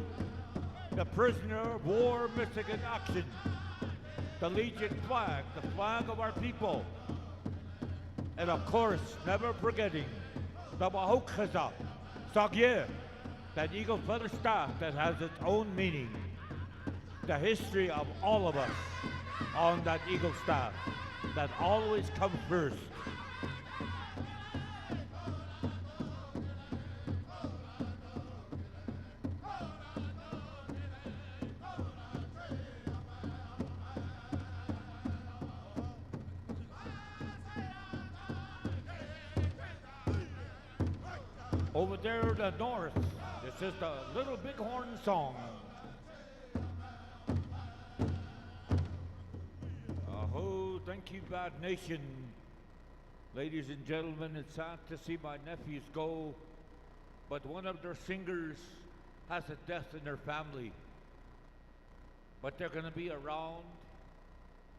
the prisoner of war missing in action, the Legion flag, the flag of our people, and of course, never forgetting the Wahokhaza, Sagye, that eagle feather staff that has its own meaning. The history of all of us on that eagle staff that always comes first. Over there in the north, this is the Little Bighorn song. Thank you, Bad Nation. Ladies and gentlemen, it's sad to see my nephews go, but one of their singers has a death in their family. But they're going to be around.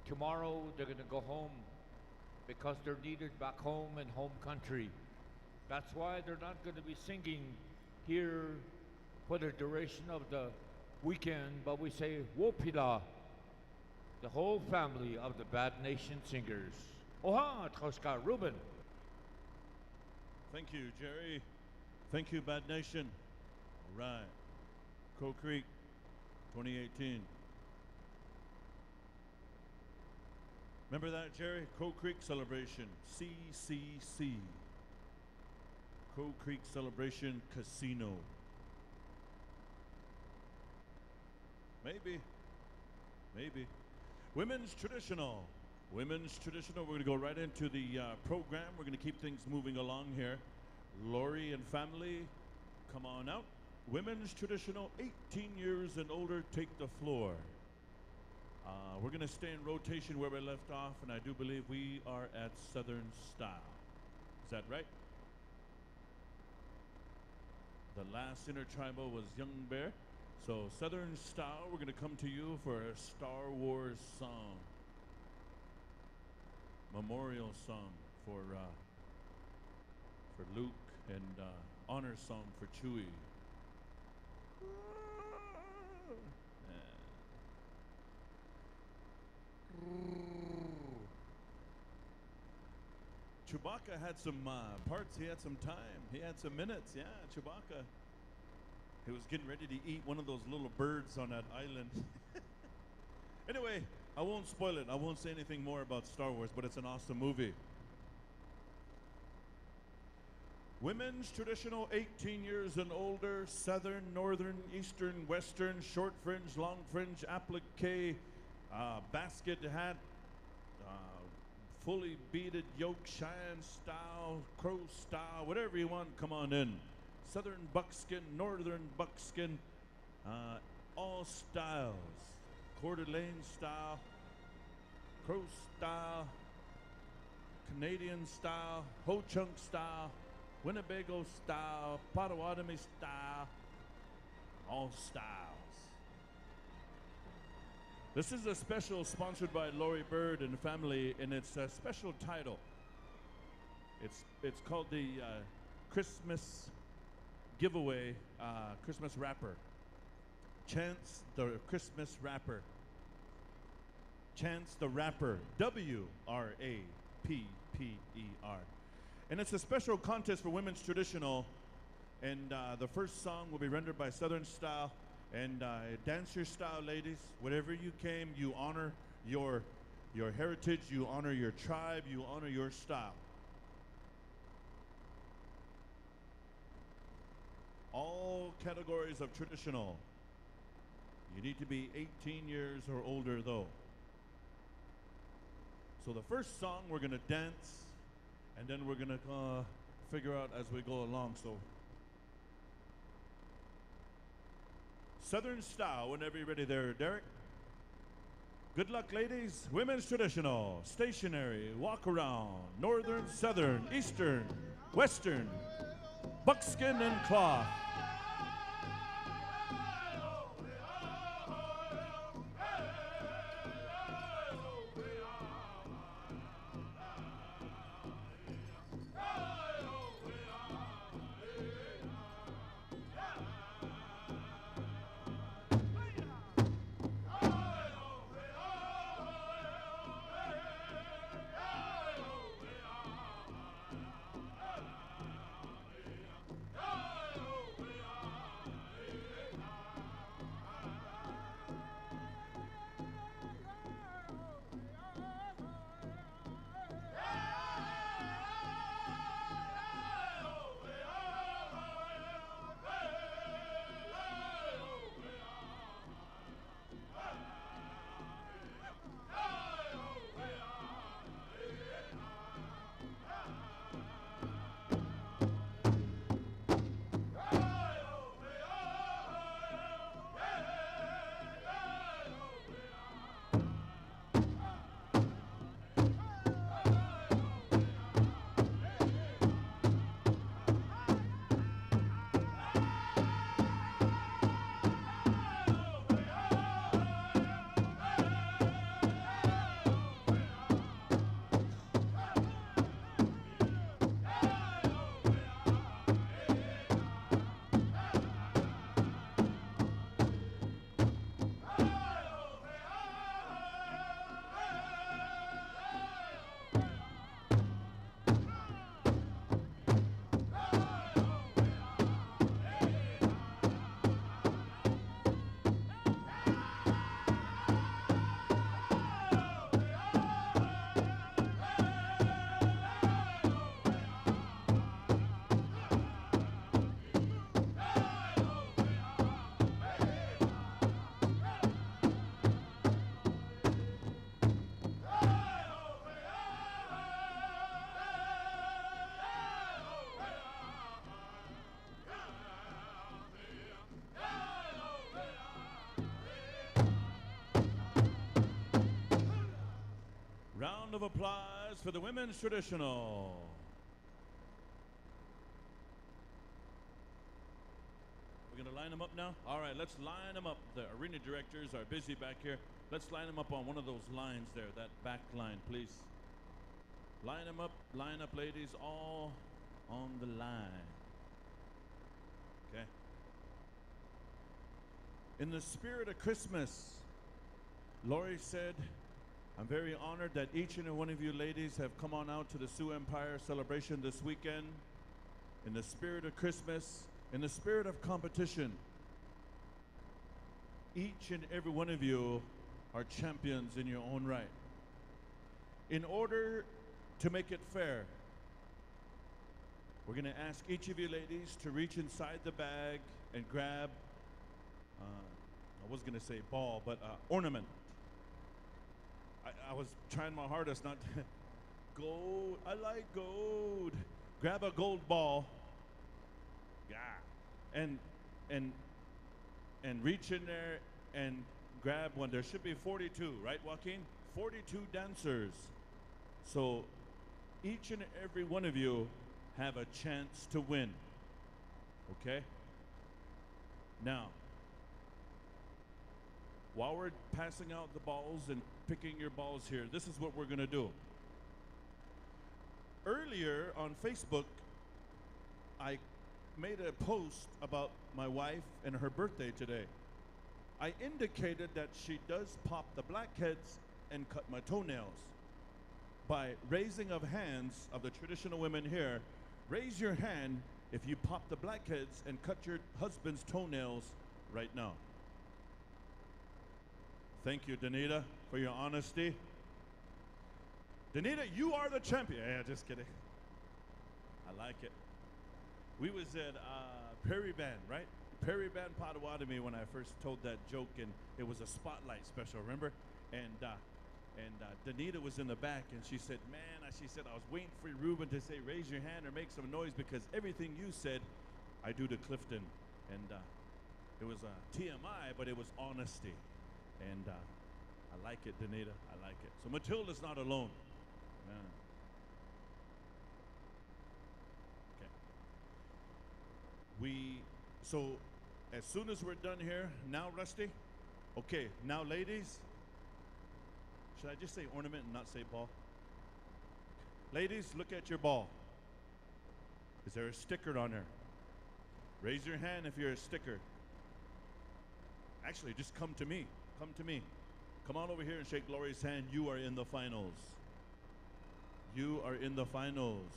Tomorrow, they're going to go home because they're needed back home in home country. That's why they're not going to be singing here for the duration of the weekend, but we say, Wopila, the whole family of the Bad Nation singers. Oha, Troska Ruben. Thank you, Jerry. Thank you, Bad Nation. All right. Crow Creek, 2018. Remember that, Jerry? Crow Creek Celebration, CCC. Crow Creek Celebration Casino. Maybe. Women's Traditional. Women's Traditional. We're going to go right into the program. We're going to keep things moving along here. Lori and family, come on out. Women's Traditional, 18 years and older, take the floor. We're going to stay in rotation where we left off, and I do believe we are at Southern Style. Is that right? The last intertribal was Young Bear. So Southern Style, we're going to come to you for a Star Wars song. Memorial song for Luke and honor song for Chewie. Chewbacca had some parts. He had some time. He had some minutes. Yeah, Chewbacca. He was getting ready to eat one of those little birds on that island. Anyway, I won't spoil it. I won't say anything more about Star Wars, but it's an awesome movie. Women's traditional 18 years and older, southern, northern, eastern, western, short fringe, long fringe, applique, basket hat, fully beaded yoke, Cheyenne style, crow style, whatever you want, come on in. Southern buckskin, northern buckskin, all styles. Coeur d'Alene style, crow style, Canadian style, Ho Chunk style, Winnebago style, Potawatomi style, all styles. This is a special sponsored by Lori Bird and family, and it's a special title. It's called the Christmas Giveaway Christmas Wrapper. Chance the Christmas Wrapper. Chance the Rapper. W-R-A-P-P-E-R. And it's a special contest for women's traditional. And the first song will be rendered by Southern Style. And dance your style, ladies. Whatever you came, you honor your heritage, you honor your tribe, you honor your style. All categories of traditional. You need to be 18 years or older, though. So the first song, we're going to dance, and then we're going to figure out as we go along. So Southern Style, whenever you're ready there, Derek. Good luck, ladies. Women's traditional, stationary, walk around, northern, southern, eastern, western, buckskin and cloth. Round of applause for the women's traditional. We're going to line them up now? All right, let's line them up. The arena directors are busy back here. Let's line them up on one of those lines there, that back line, please. Line them up, ladies, all on the line. Okay. In the spirit of Christmas, Lori said, I'm very honored that each and every one of you ladies have come on out to the Sioux Empire celebration this weekend. In the spirit of Christmas, in the spirit of competition, each and every one of you are champions in your own right. In order to make it fair, we're going to ask each of you ladies to reach inside the bag and grab, I was going to say ball, but ornament. I was trying my hardest not to. Gold, I like gold. Grab a gold ball. Yeah. And reach in there and grab one. There should be 42, right, Joaquin? 42 dancers. So each and every one of you have a chance to win. Okay? Now, while we're passing out the balls and picking your balls here, this is what we're going to do. Earlier on Facebook, I made a post about my wife and her birthday today. I indicated that she does pop the blackheads and cut my toenails. By raising of hands of the traditional women here, raise your hand if you pop the blackheads and cut your husband's toenails right now. Thank you, Danita, for your honesty. Danita, you are the champion. Yeah, just kidding. I like it. We was at Prairie Band, right? Prairie Band Potawatomi when I first told that joke, and it was a spotlight special, remember? And Danita was in the back, and she said, man, she said, I was waiting for Ruben to say, raise your hand or make some noise, because everything you said, I do to Clifton. And it was TMI, but it was honesty. And I like it, Danita. I like it. So Matilda's not alone. Okay. So as soon as we're done here, now Rusty? Okay, now ladies, should I just say ornament and not say ball? Ladies, look at your ball. Is there a sticker on there? Raise your hand if you're a sticker. Actually, just come to me. Come to me. Come on over here and shake Lori's hand. You are in the finals. You are in the finals.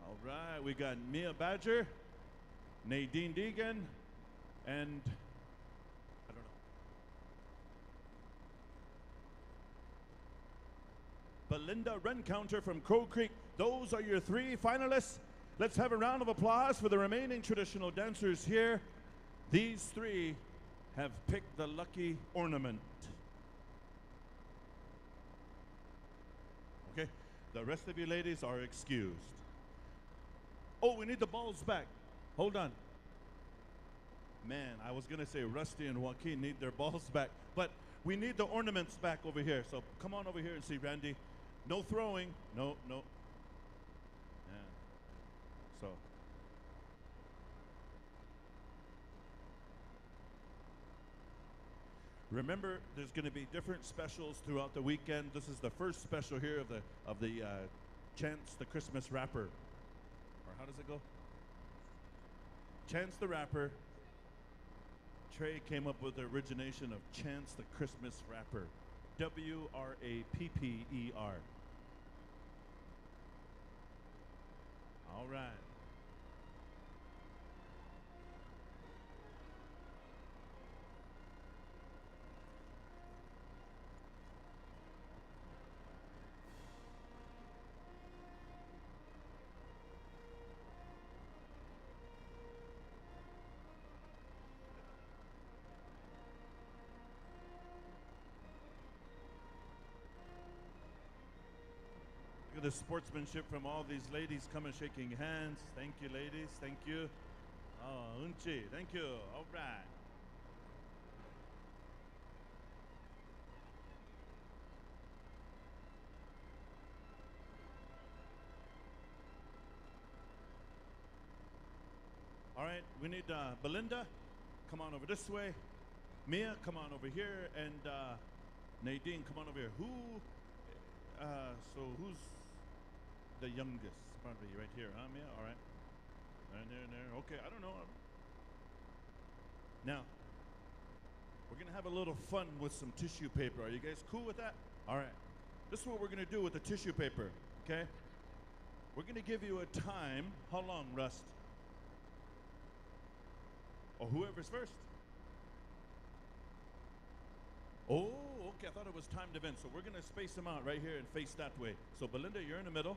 All right, we got Mia Badger, Nadine Deegan, and I don't know. Belinda Rencounter from Crow Creek. Those are your 3 finalists. Let's have a round of applause for the remaining traditional dancers here. These 3 have picked the lucky ornament. Okay, the rest of you ladies are excused. Oh, we need the balls back. Hold on. Man, I was gonna say Rusty and Joaquin need their balls back, but we need the ornaments back over here. So come on over here and see Randy. No throwing, no. Yeah, so. Remember, there's going to be different specials throughout the weekend. This is the first special here of the Chance the Christmas Rapper. Or how does it go? Chance the Rapper. Trey came up with the origination of Chance the Christmas Rapper. W-R-A-P-P-E-R. All right. Look at the sportsmanship from all these ladies coming shaking hands. Thank you, ladies. Thank you. Oh, Unchi. Thank you. All right. All right, we need Belinda, come on over this way. Mia, come on over here. And Nadine, come on over here. Who's the youngest? Probably right here, huh, Mia? All right. And there. Okay, I don't know. Now, we're going to have a little fun with some tissue paper. Are you guys cool with that? All right. This is what we're going to do with the tissue paper, okay? We're going to give you a time. How long, Rust? Or whoever's first. Oh, okay. I thought it was timed event. So we're going to space them out right here and face that way. So Belinda, you're in the middle.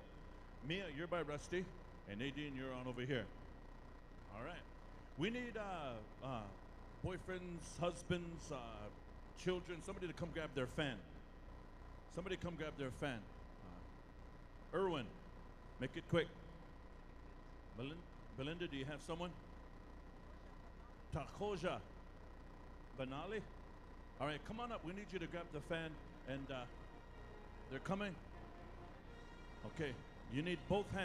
Mia, you're by Rusty. And Nadine, you're on over here. All right. We need boyfriends, husbands, children, somebody to come grab their fan. Somebody come grab their fan. Erwin, make it quick. Belinda, do you have someone? Takoja. Banali? All right, come on up. We need you to grab the fan. And they're coming. Okay, you need both hands.